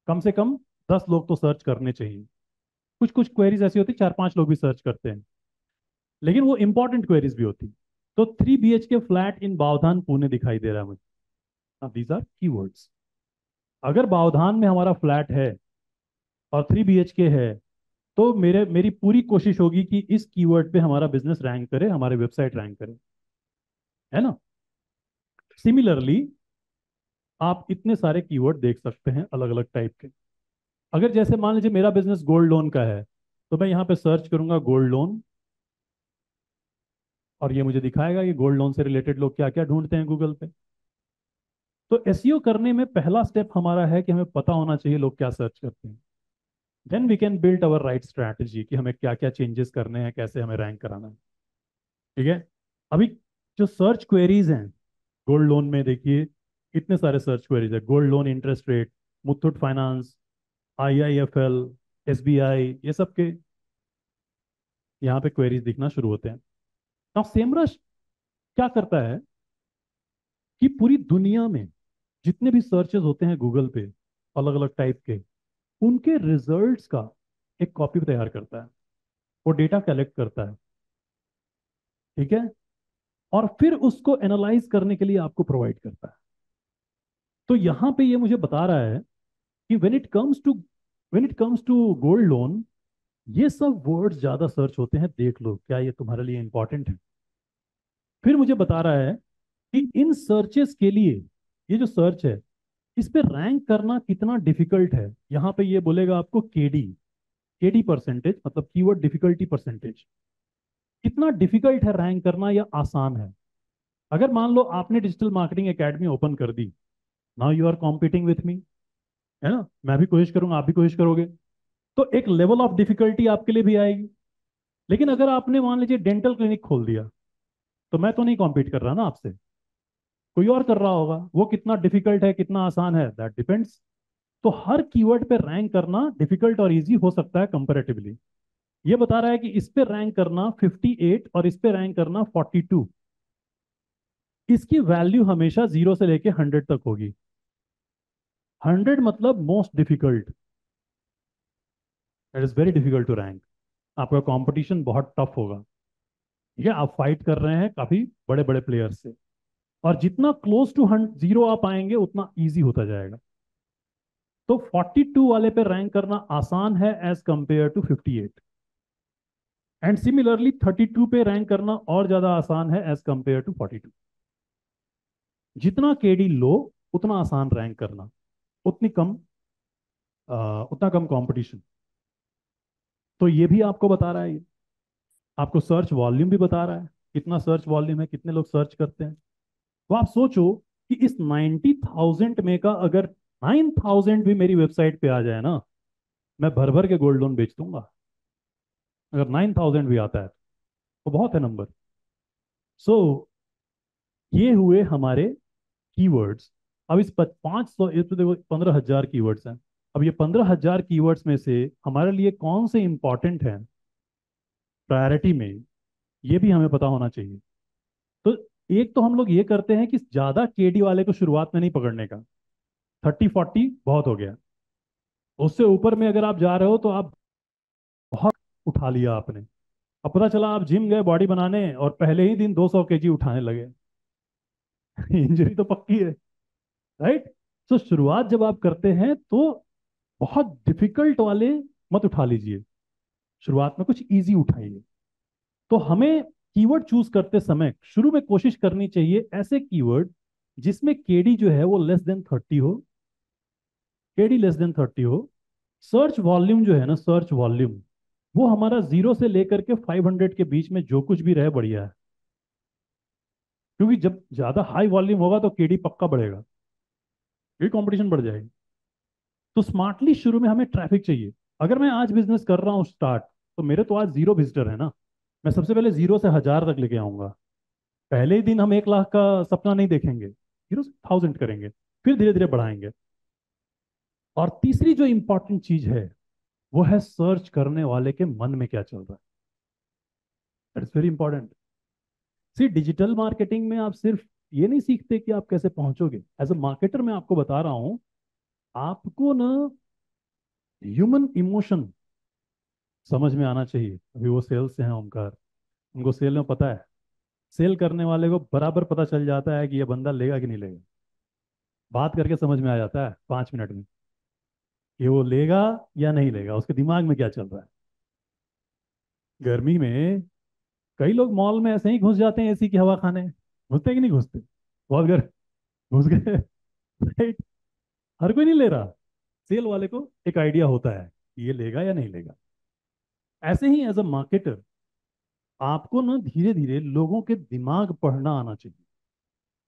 कम से कम 10 लोग तो सर्च करने चाहिए। कुछ कुछ क्वेरीज ऐसी होती 4-5 लोग भी सर्च करते हैं, लेकिन वो इंपॉर्टेंट क्वेरीज भी होती। तो 3 BHK flat in Bavdhan Pune दिखाई दे रहा है मुझे। These are keywords. अगर बावधान में हमारा फ्लैट है और 3 BHK है, तो मेरी पूरी कोशिश होगी कि इस कीवर्ड पे हमारा बिजनेस रैंक करे, हमारी वेबसाइट रैंक करे, है ना। सिमिलरली आप इतने सारे कीवर्ड देख सकते हैं अलग अलग टाइप के। अगर जैसे मान लीजिए मेरा बिजनेस गोल्ड लोन का है, तो मैं यहाँ पे सर्च करूंगा गोल्ड लोन, और ये मुझे दिखाएगा कि गोल्ड लोन से रिलेटेड लोग क्या क्या ढूंढते हैं गूगल पे। तो एसईओ करने में पहला स्टेप हमारा है कि हमें पता होना चाहिए लोग क्या सर्च करते हैं। Then we can build our right strategy कि हमें क्या क्या चेंजेस करने हैं, कैसे हमें रैंक कराना है। ठीक है। अभी जो सर्च क्वेरीज हैं गोल्ड लोन में, देखिए इतने सारे सर्च क्वेरीज है। Gold loan interest rate, Muthoot finance, IIFL, SBI, ये सब के यहाँ पे क्वेरीज दिखना शुरू होते हैं। अब सेमरश क्या करता है कि पूरी दुनिया में जितने भी सर्चेस होते हैं गूगल पे, अलग अलग टाइप के, उनके रिजल्ट्स का एक कॉपी तैयार करता है। वो डेटा कलेक्ट करता है, ठीक है, और फिर उसको एनालाइज करने के लिए आपको प्रोवाइड करता है। तो यहां पे ये मुझे बता रहा है कि when it comes to gold loan, ये सब वर्ड्स ज्यादा सर्च होते हैं, देख लो क्या ये तुम्हारे लिए इंपॉर्टेंट है। फिर मुझे बता रहा है कि इन सर्चेस के लिए, ये जो सर्च है, इस पे रैंक करना कितना डिफिकल्ट है। यहां पे ये बोलेगा आपको केडी, केडी परसेंटेज, मतलब कीवर्ड डिफिकल्टी परसेंटेज, कितना डिफिकल्ट है रैंक करना या आसान है। अगर मान लो आपने डिजिटल मार्केटिंग एकेडमी ओपन कर दी, now you are competing with me, है ना, मैं भी कोशिश करूंगा, आप भी कोशिश करोगे, तो एक लेवल ऑफ डिफिकल्टी आपके लिए भी आएगी। लेकिन अगर आपने मान लीजिए डेंटल क्लिनिक खोल दिया, तो मैं तो नहीं कॉम्पीट कर रहा ना आपसे, कोई और कर रहा होगा। वो कितना डिफिकल्ट है कितना आसान है, दैट डिपेंड्स। तो हर कीवर्ड पे रैंक करना डिफिकल्ट और इजी हो सकता है कंपैरेटिवली। ये बता रहा है कि इस पे रैंक करना 58 और इस पे रैंक करना 42, इसकी वैल्यू हमेशा 0 से लेके 100 तक होगी। 100 मतलब most difficult, that is very difficult to rank. आपका कंपटीशन बहुत टफ होगा, ठीक है, आप फाइट कर रहे हैं काफी बड़े बड़े प्लेयर्स से, और जितना क्लोज टू 0 आप आएंगे उतना इजी होता जाएगा। तो 42 वाले पे रैंक करना आसान है as compared to 58, and similarly 32 पे रैंक करना और ज्यादा आसान है एज कंपेयर टू 42। जितना केडी लो, उतना आसान रैंक करना, उतनी कम उतना कम कंपटीशन। तो ये भी आपको बता रहा है ये, आपको सर्च वॉल्यूम भी बता रहा है, कितना सर्च वॉल्यूम है, कितने लोग सर्च करते हैं। तो आप सोचो कि इस 90,000 में का अगर 9,000 भी मेरी वेबसाइट पे आ जाए ना, मैं भर भर के गोल्ड लोन बेच दूंगा। अगर 9,000 भी आता है तो बहुत है नंबर। सो ये हुए हमारे कीवर्ड्स। अब इस 500, ये तो देखो 15,000 कीवर्ड्स हैं। अब ये 15,000 कीवर्ड्स में से हमारे लिए कौन से इंपॉर्टेंट हैं प्रायोरिटी में, ये भी हमें पता होना चाहिए। तो एक तो हम लोग ये करते हैं कि ज्यादा केडी वाले को शुरुआत में नहीं पकड़ने का, 30-40 बहुत हो गया। उससे ऊपर में अगर आप जा रहे हो तो आप बहुत उठा लिया आपने। अब पता चला आप जिम गए बॉडी बनाने और पहले ही दिन 200 केजी उठाने लगे, इंजरी तो पक्की है, राइट। तो शुरुआत जब आप करते हैं तो बहुत डिफिकल्ट वाले मत उठा लीजिए, शुरुआत में कुछ इजी उठाइए। तो हमें कीवर्ड चूज करते समय शुरू में कोशिश करनी चाहिए ऐसे कीवर्ड जिसमें केडी जो है वो लेस देन 30 हो, केडी लेस देन 30 हो। सर्च वॉल्यूम जो है ना, सर्च वॉल्यूम, वो हमारा 0 से लेकर के 500 के बीच में जो कुछ भी रहे बढ़िया है। क्योंकि जब ज्यादा हाई वॉल्यूम होगा तो केडी पक्का बढ़ेगा, ये कंपटीशन बढ़ जाएगी। तो स्मार्टली शुरू में हमें ट्रैफिक चाहिए। अगर मैं आज बिजनेस कर रहा हूँ स्टार्ट, तो मेरे तो आज 0 विजिटर है ना, मैं सबसे पहले 0 से 1,000 तक लेके आऊंगा। पहले ही दिन हम 1 लाख का सपना नहीं देखेंगे, 0 से 1,000 करेंगे, फिर धीरे धीरे बढ़ाएंगे। और तीसरी जो इंपॉर्टेंट चीज है वो है सर्च करने वाले के मन में क्या चल रहा है, that is very important. See digital marketing में आप सिर्फ ये नहीं सीखते कि आप कैसे पहुंचोगे, एज अ मार्केटर मैं आपको बता रहा हूं, आपको ना ह्यूमन इमोशन समझ में आना चाहिए। अभी वो सेल्स से हैं ओमकार, उनको सेल में पता है, सेल करने वाले को बराबर पता चल जाता है कि ये बंदा लेगा कि नहीं लेगा। बात करके समझ में आ जाता है 5 मिनट में कि वो लेगा या नहीं लेगा, उसके दिमाग में क्या चल रहा है। गर्मी में कई लोग मॉल में ऐसे ही घुस जाते हैं एसी की हवा खाने, घुसते कि नहीं घुसते, बहुत गर्म घुस गए, राइट। हर कोई नहीं ले रहा, सेल वाले को एक आइडिया होता है कि ये लेगा या नहीं लेगा। ऐसे ही एज अ मार्केटर आपको ना धीरे धीरे लोगों के दिमाग पढ़ना आना चाहिए,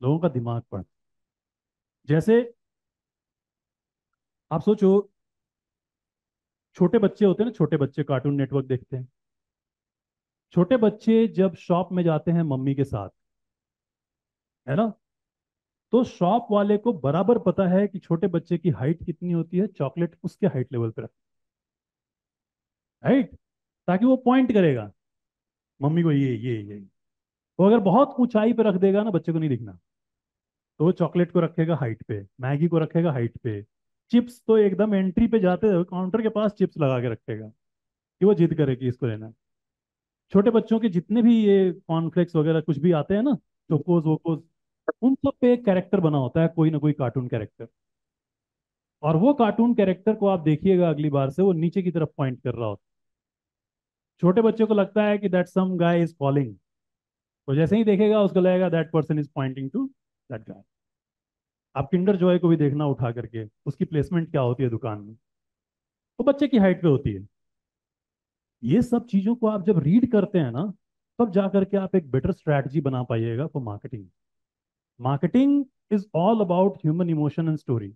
लोगों का दिमाग पढ़ना। जैसे आप सोचो, छोटे बच्चे होते हैं ना, छोटे बच्चे कार्टून नेटवर्क देखते हैं। छोटे बच्चे जब शॉप में जाते हैं मम्मी के साथ, है ना, तो शॉप वाले को बराबर पता है कि छोटे बच्चे की हाइट कितनी होती है, चॉकलेट उसके हाइट लेवल पे रख। राइट, ताकि वो पॉइंट करेगा मम्मी को, ये वो अगर बहुत ऊंचाई पे रख देगा ना, बच्चे को नहीं दिखना, तो वो चॉकलेट को रखेगा हाइट पे, मैगी को रखेगा हाइट पे, चिप्स तो एकदम एंट्री पे जाते काउंटर के पास चिप्स लगा के रखेगा कि वो जिद करे कि इसको लेना है। छोटे बच्चों के जितने भी ये कॉर्नफ्लेक्स वगैरह कुछ भी आते हैं ना, चोकोज वोकोज, उन सब पे एक कैरेक्टर बना होता है, कोई ना कोई कार्टून कैरेक्टर। और वो कार्टून कैरेक्टर को आप देखिएगा अगली बार से वो नीचे की तरफ पॉइंट कर रहा होता है। छोटे बच्चे को लगता है कि that some guy is falling, तो जैसे ही देखेगा उसको लगेगा that person is pointing to that guy. आप किंडर जॉय को भी देखना उठा करके, उसकी प्लेसमेंट क्या होती है दुकान में, वो बच्चे की हाइट पे होती है। ये सब चीजों को आप जब रीड करते हैं ना, तब जा करके आप एक बेटर स्ट्रैटेजी बना पाइएगा for marketing. Marketing is all about human emotion and story.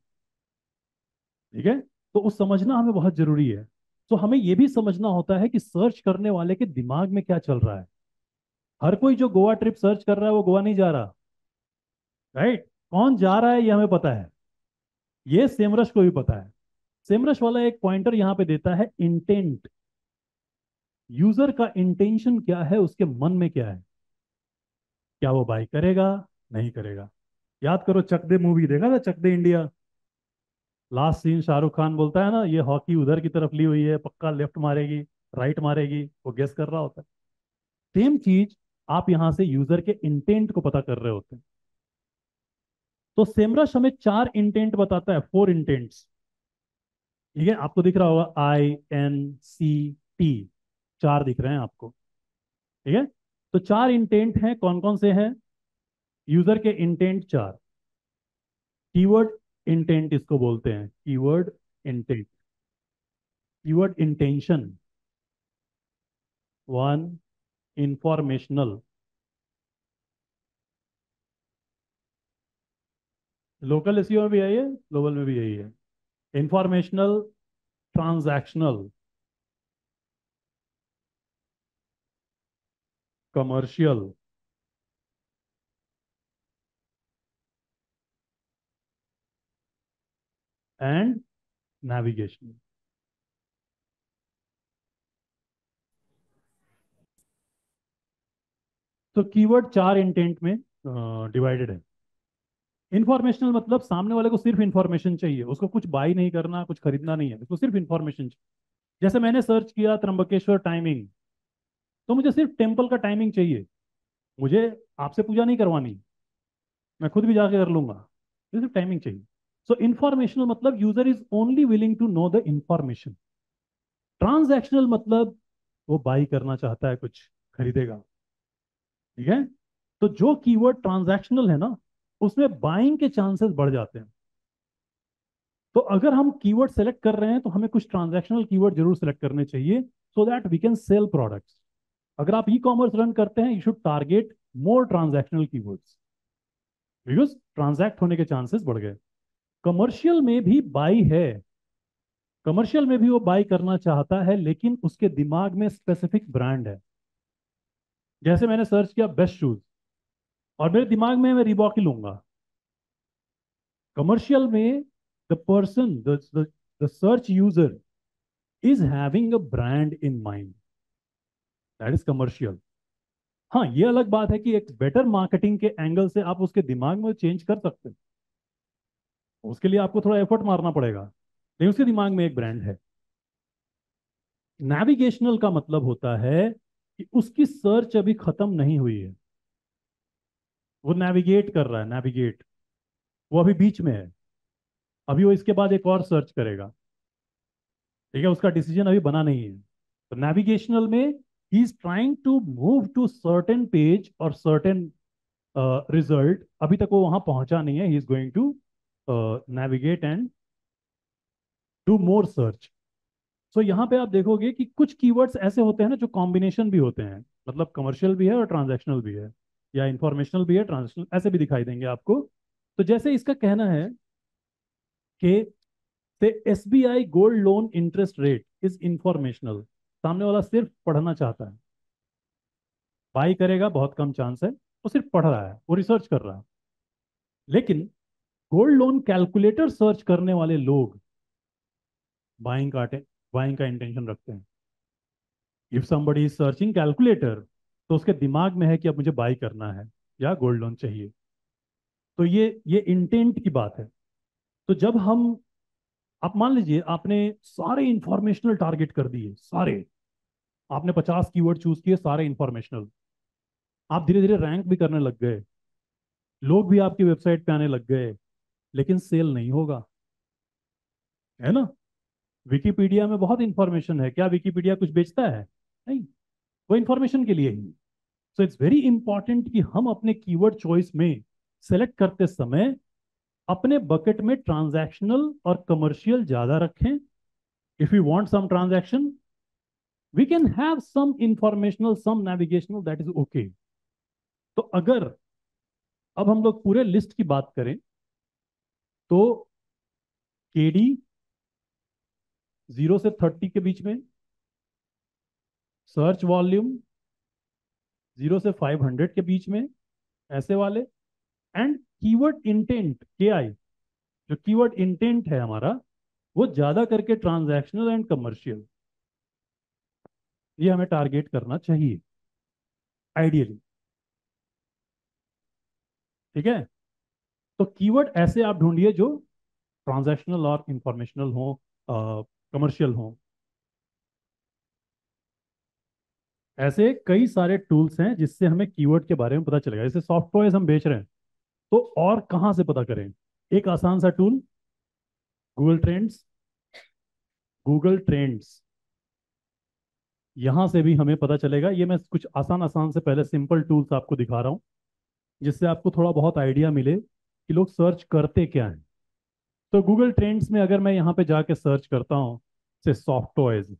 ठीक है, तो वो समझना हमें बहुत जरूरी है। तो हमें यह भी समझना होता है कि सर्च करने वाले के दिमाग में क्या चल रहा है। हर कोई जो गोवा ट्रिप सर्च कर रहा है वो गोवा नहीं जा रहा। राइट, कौन जा रहा है ये हमें पता है, ये सेमरश को भी पता है। सेमरश वाला एक पॉइंटर यहाँ पे देता है, इंटेंट। यूजर का इंटेंशन क्या है, उसके मन में क्या है, क्या वो बाई करेगा, नहीं करेगा। याद करो, चक दे मूवी देखा था, Chak De India. Last scene Shahrukh Khan बोलता है ना, ये हॉकी उधर की तरफ ली हुई है, पक्का लेफ्ट मारेगी, राइट मारेगी, वो गेस कर रहा होता है। सेम चीज आप यहां से यूजर के इंटेंट को पता कर रहे होते हैं। तो सेमरश हमें 4 इंटेंट बताता है, 4 इंटेंट्स। ठीक है, आपको दिख रहा होगा INCT, 4 दिख रहे हैं आपको। ठीक है, तो 4 इंटेंट हैं, कौन कौन से हैं? यूजर के इंटेंट 4। कीवर्ड इंटेंट इसको बोलते हैं, keyword intent. Keyword intention 1, informational. Local SEO में भी यही है, ग्लोबल में भी यही है। Informational, transactional, commercial and navigational. तो कीवर्ड 4 इंटेंट में डिवाइडेड है। इंफॉर्मेशनल मतलब सामने वाले को सिर्फ इंफॉर्मेशन चाहिए, उसको कुछ बाई नहीं करना, कुछ खरीदना नहीं है, उसको सिर्फ इंफॉर्मेशन चाहिए। जैसे मैंने सर्च किया त्र्यंबकेश्वर टाइमिंग, तो मुझे सिर्फ टेम्पल का टाइमिंग चाहिए, मुझे आपसे पूजा नहीं करवानी, मैं खुद भी जाके कर लूंगा, मुझे सिर्फ टाइमिंग चाहिए। सो इंफॉर्मेशनल मतलब user is only willing to know the information. Transactional मतलब वो बाई करना चाहता है, कुछ खरीदेगा। ठीक है, तो जो कीवर्ड ट्रांजैक्शनल है ना, उसमें बाइंग के चांसेस बढ़ जाते हैं। तो अगर हम कीवर्ड सेलेक्ट कर रहे हैं तो हमें कुछ ट्रांजैक्शनल कीवर्ड जरूर सेलेक्ट करने चाहिए, so that we can sell products. अगर आप ई कॉमर्स रन करते हैं, you should target more transactional keywords, because transact होने के चांसेस बढ़ गए। कमर्शियल में भी बाई है, कमर्शियल में भी वो बाई करना चाहता है, लेकिन उसके दिमाग में स्पेसिफिक ब्रांड है। जैसे मैंने सर्च किया बेस्ट शूज, और मेरे दिमाग में मैं रिबॉक ही लूंगा। कमर्शियल में the person, the search user is having a brand in mind, that is commercial. हाँ, ये अलग बात है कि एक बेटर मार्केटिंग के एंगल से आप उसके दिमाग में चेंज कर सकते हैं, उसके लिए आपको थोड़ा एफर्ट मारना पड़ेगा, लेकिन उसके दिमाग में एक ब्रांड है। नेविगेशनल का मतलब होता है कि उसकी सर्च अभी खत्म नहीं हुई है, वो नेविगेट कर रहा है, नेविगेट, वो अभी बीच में है, अभी वो इसके बाद एक और सर्च करेगा। ठीक है, उसका डिसीजन अभी बना नहीं है। तो नेविगेशनल में he is trying to move to certain page और सर्टेन रिजल्ट, अभी तक वो वहां पहुंचा नहीं है, he is going to navigate and do more search. So यहाँ पे आप देखोगे कि कुछ कीवर्ड्स ऐसे होते हैं ना जो कॉम्बिनेशन भी होते हैं, मतलब कमर्शियल भी है और ट्रांजैक्शनल भी है, या इंफॉर्मेशनल भी है, ट्रांजैक्शनल, ऐसे भी दिखाई देंगे आपको। तो जैसे इसका कहना है कि से SBI gold loan interest rate is informational, सामने वाला सिर्फ पढ़ना चाहता है, बाई करेगा बहुत कम चांस है, वो सिर्फ पढ़ रहा है, वो रिसर्च कर रहा है। लेकिन गोल्ड लोन कैलकुलेटर सर्च करने वाले लोग बाइंग का बाइंग का इंटेंशन रखते हैं। If somebody is searching calculator, तो उसके दिमाग में है कि अब मुझे बाई करना है या गोल्ड लोन चाहिए। तो ये इंटेंट की बात है। तो जब हम, आप मान लीजिए आपने सारे इंफॉर्मेशनल टारगेट कर दिए, सारे, आपने 50 कीवर्ड चूज किए, सारे इंफॉर्मेशनल, आप धीरे धीरे रैंक भी करने लग गए, लोग भी आपकी वेबसाइट पे आने लग गए, लेकिन सेल नहीं होगा, है ना। विकिपीडिया में बहुत इंफॉर्मेशन है, क्या विकिपीडिया कुछ बेचता है? नहीं, वो इंफॉर्मेशन के लिए ही। सो इट्स वेरी इंपॉर्टेंट कि हम अपने कीवर्ड चॉइस में सेलेक्ट करते समय अपने बकेट में ट्रांजैक्शनल और कमर्शियल ज्यादा रखें। If you want some transaction, we can have some informational, some navigational, that is okay. तो अगर अब हम लोग पूरे लिस्ट की बात करें, तो केडी 0 से 30 के बीच में, सर्च वॉल्यूम 0 से 500 के बीच में, ऐसे वाले, एंड कीवर्ड इंटेंट के आई, जो कीवर्ड इंटेंट है हमारा, वो ज्यादा करके ट्रांजैक्शनल एंड कमर्शियल, ये हमें टारगेट करना चाहिए आइडियली। ठीक है। तो कीवर्ड ऐसे आप ढूंढिए जो ट्रांजैक्शनल और इंफॉर्मेशनल हो, कमर्शियल हो। ऐसे कई सारे टूल्स हैं जिससे हमें कीवर्ड के बारे में पता चलेगा। जैसे सॉफ्टवेयर हम बेच रहे हैं, तो और कहाँ से पता करें? एक आसान सा tool, Google trends. Google trends, यहां से भी हमें पता चलेगा। ये मैं कुछ आसान आसान से पहले सिंपल टूल्स आपको दिखा रहा हूँ, जिससे आपको थोड़ा बहुत आइडिया मिले कि लोग सर्च करते क्या हैं। तो गूगल ट्रेंड्स में अगर मैं यहाँ पे जाके सर्च करता हूँ से सॉफ्ट टॉयज,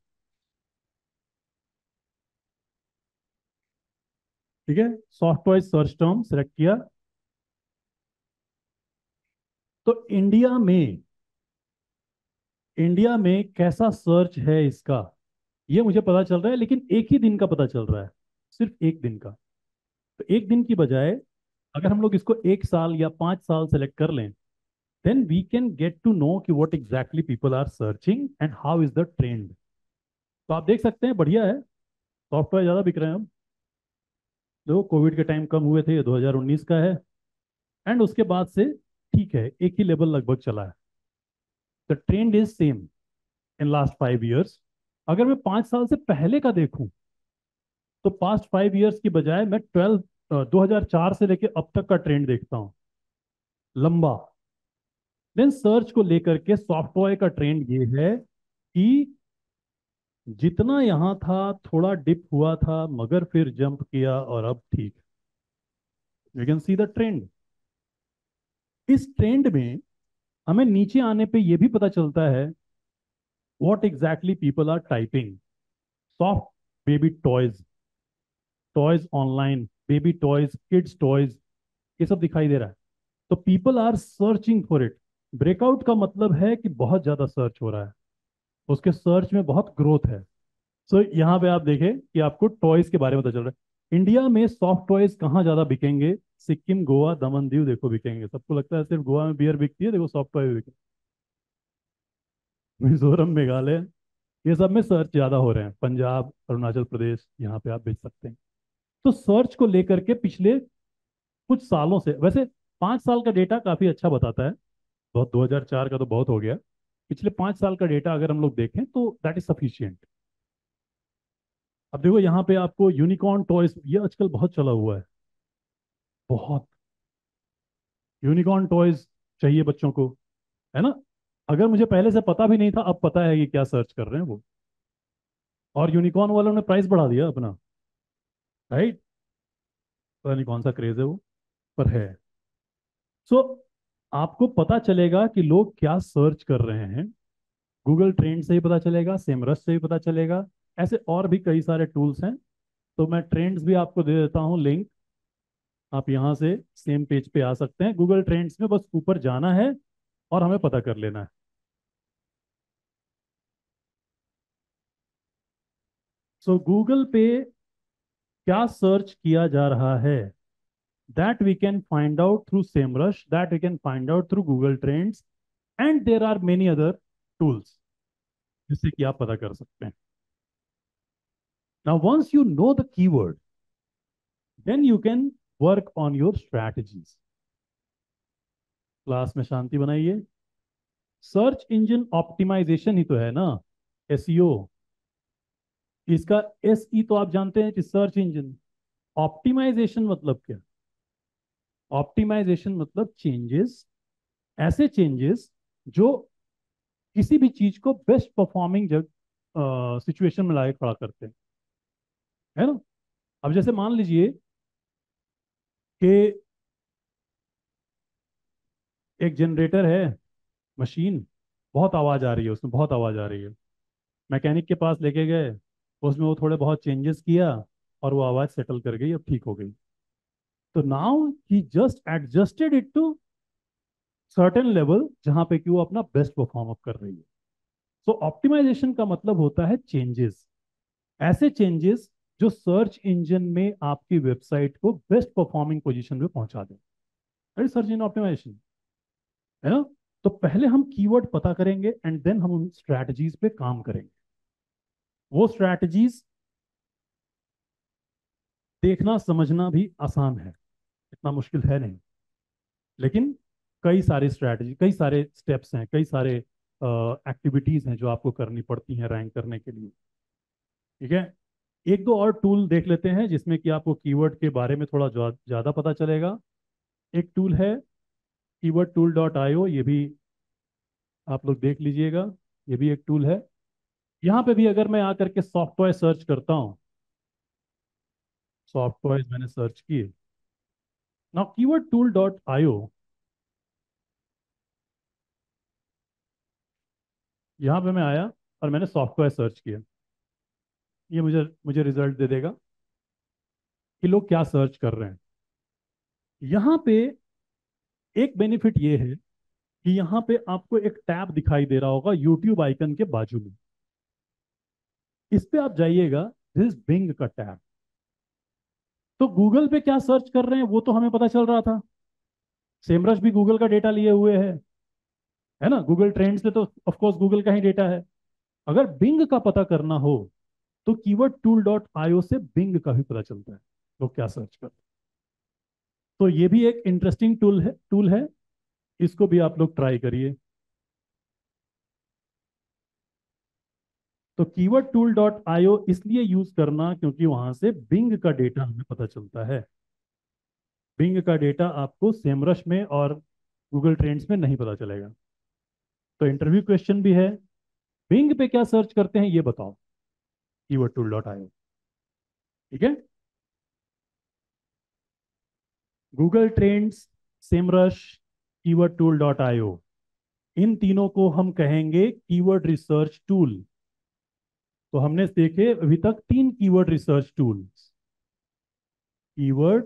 ठीक है, soft toys search term select किया, तो इंडिया में कैसा सर्च है इसका, ये मुझे पता चल रहा है, लेकिन एक ही दिन का पता चल रहा है, सिर्फ एक दिन का। तो एक दिन की बजाय अगर हम लोग इसको 1 साल या 5 साल सेलेक्ट कर लें, then we can get to know कि what exactly people are searching and how is the trend. तो आप देख सकते हैं, बढ़िया है, सॉफ्टवेयर ज़्यादा बिक रहे हैं अब। देखो, कोविड के टाइम कम हुए थे, ये 2019 का है, एंड उसके बाद से ठीक है, एक ही लेवल लगभग चला है। The trend is same in last 5 years. अगर मैं 5 साल से पहले का देखूं, तो पास्ट 5 ईयर्स की बजाय मैं 2004 से लेके अब तक का ट्रेंड देखता हूँ, लंबा। देन सर्च को लेकर के सॉफ्टवेयर का ट्रेंड ये है कि जितना यहां था, थोड़ा डिप हुआ था, मगर फिर जंप किया और अब ठीक। You can see the trend. इस ट्रेंड में हमें नीचे आने पे ये भी पता चलता है what exactly people are typing. Soft baby toys, toys online, baby toys, kids toys, ये सब दिखाई दे रहा है। तो people are searching for it. Breakout का मतलब है कि बहुत ज्यादा सर्च हो रहा है, उसके सर्च में बहुत ग्रोथ है। सो यहाँ पे आप देखें कि आपको टॉयज के बारे में पता चल रहा है। इंडिया में सॉफ्ट टॉयज कहाँ ज्यादा बिकेंगे? सिक्किम, गोवा, दमन दीव, देखो बिकेंगे। सबको लगता है सिर्फ गोवा में बियर बिकती है, देखो सॉफ्ट टॉय बिके। मिजोरम, मेघालय, ये सब में सर्च ज्यादा हो रहे हैं। पंजाब, अरुणाचल प्रदेश, यहाँ पे आप बेच सकते हैं। तो सर्च को लेकर के पिछले कुछ सालों से, वैसे 5 साल का डेटा काफी अच्छा बताता है, बहुत, 2004 का तो बहुत हो गया। पिछले 5 साल का डेटा अगर हम लोग देखें तो दैट इज सफिशियंट। अब देखो यहाँ पे आपको यूनिकॉर्न टॉयज, ये आजकल बहुत चला हुआ है, बहुत। यूनिकॉर्न टॉयज चाहिए बच्चों को, है ना। अगर मुझे पहले से पता भी नहीं था, अब पता है कि क्या सर्च कर रहे हैं वो। और यूनिकॉर्न वालों ने प्राइस बढ़ा दिया अपना, राइट। पता नहीं कौन सा क्रेज है वो, पर है। सो आपको पता चलेगा कि लोग क्या सर्च कर रहे हैं, गूगल ट्रेंड से ही पता चलेगा, सेमरस से ही पता चलेगा। ऐसे और भी कई सारे टूल्स हैं। तो मैं ट्रेंड्स भी आपको दे देता हूँ लिंक, आप यहाँ से सेम पेज पे आ सकते हैं। गूगल ट्रेंड्स में बस ऊपर जाना है और हमें पता कर लेना है। सो गूगल पे क्या सर्च किया जा रहा है, that we can find out through SEMrush, that we can find out through Google Trends, and there are many other tools जिससे कि आप पता कर सकते हैं। Now once you know the keyword, then you can work on your strategies. Class में शांति बनाइए। सर्च इंजन ऑप्टिमाइजेशन ही तो है ना, एसईओ। इसका एसई तो आप जानते हैं कि सर्च इंजन। ऑप्टिमाइजेशन मतलब क्या? ऑप्टिमाइजेशन मतलब चेंजेस, ऐसे चेंजेस जो किसी भी चीज को बेस्ट परफॉर्मिंग जग सिचुएशन में लाके खड़ा करते हैं, है ना। अब जैसे मान लीजिए कि एक जनरेटर है, मशीन, बहुत आवाज आ रही है, उसमें बहुत आवाज आ रही है। मैकेनिक के पास लेके गए, उसमें वो थोड़े बहुत चेंजेस किया और वो आवाज सेटल कर गई, अब ठीक हो गई। तो now he just adjusted it to certain level जहां पे कि वो अपना बेस्ट परफॉर्म अप कर रही है। सो ऑप्टिमाइजेशन का मतलब होता है चेंजेस, ऐसे चेंजेस जो सर्च इंजन में आपकी वेबसाइट को बेस्ट परफॉर्मिंग पोजीशन में पहुंचा दें। अरे सर्च इंजन ऑप्टिमाइजेशन, है ना। तो पहले हम कीवर्ड पता करेंगे एंड देन हम उन स्ट्रैटेजीज पे काम करेंगे। वो स्ट्रैटेजीज देखना समझना भी आसान है, इतना मुश्किल है नहीं। लेकिन कई सारे स्ट्रैटेजी, कई सारे स्टेप्स हैं, कई सारे एक्टिविटीज हैं जो आपको करनी पड़ती हैं रैंक करने के लिए। ठीक है। एक दो और टूल देख लेते हैं जिसमें कि आपको कीवर्ड के बारे में थोड़ा ज़्यादा पता चलेगा। एक टूल है कीवर्ड टूल डॉट आईओ, ये भी आप लोग देख लीजिएगा। ये भी एक टूल है। यहाँ पे भी अगर मैं आकर के सॉफ्टवेयर सर्च करता हूँ, सॉफ्टवेयर मैंने सर्च किए। Now keyword tool dot IO, यहाँ पे मैं आया और मैंने सॉफ्टवेयर सर्च किया। ये मुझे मुझे रिजल्ट दे देगा कि लोग क्या सर्च कर रहे हैं। यहाँ पे एक बेनिफिट ये है कि यहाँ पे आपको एक टैब दिखाई दे रहा होगा यूट्यूब आइकन के बाजू में। इस पे आप जाइएगा, दिस इज बिंग का टैब। तो गूगल पे क्या सर्च कर रहे हैं वो तो हमें पता चल रहा था, सेमरश भी गूगल का डेटा लिए हुए है ना। गूगल ट्रेंड्स पे तो ऑफ कोर्स गूगल का ही डेटा है। अगर बिंग का पता करना हो तो कीवर्ड टूल डॉट आईओ से बिंग का भी पता चलता है लोग क्या सर्च कर। तो ये भी एक इंटरेस्टिंग टूल है, इसको भी आप लोग ट्राई करिए। तो कीवर्ड टूल डॉट आईओ इसलिए यूज करना क्योंकि वहां से बिंग का डेटा हमें पता चलता है। बिंग का डेटा आपको सेमरश में और गूगल ट्रेंड्स में नहीं पता चलेगा। तो इंटरव्यू क्वेश्चन भी है, बिंग पे क्या सर्च करते हैं ये बताओ, कीवर्ड टूल डॉट आईओ। ठीक है। Google trends, Semrush, keyword tool dot IO, इन तीनों को हम कहेंगे कीवर्ड रिसर्च टूल। तो हमने देखे अभी तक तीन keyword research tools. Keyword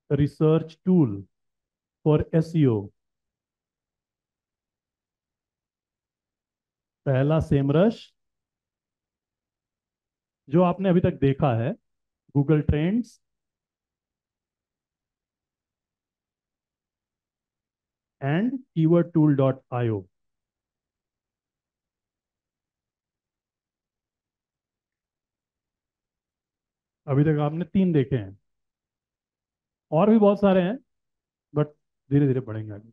research tool for SEO, पहला सेमरश जो आपने अभी तक देखा है, Google Trends and keyword tool dot IO. अभी तक आपने तीन देखे हैं, और भी बहुत सारे हैं, बट धीरे धीरे बढ़ेंगे आगे।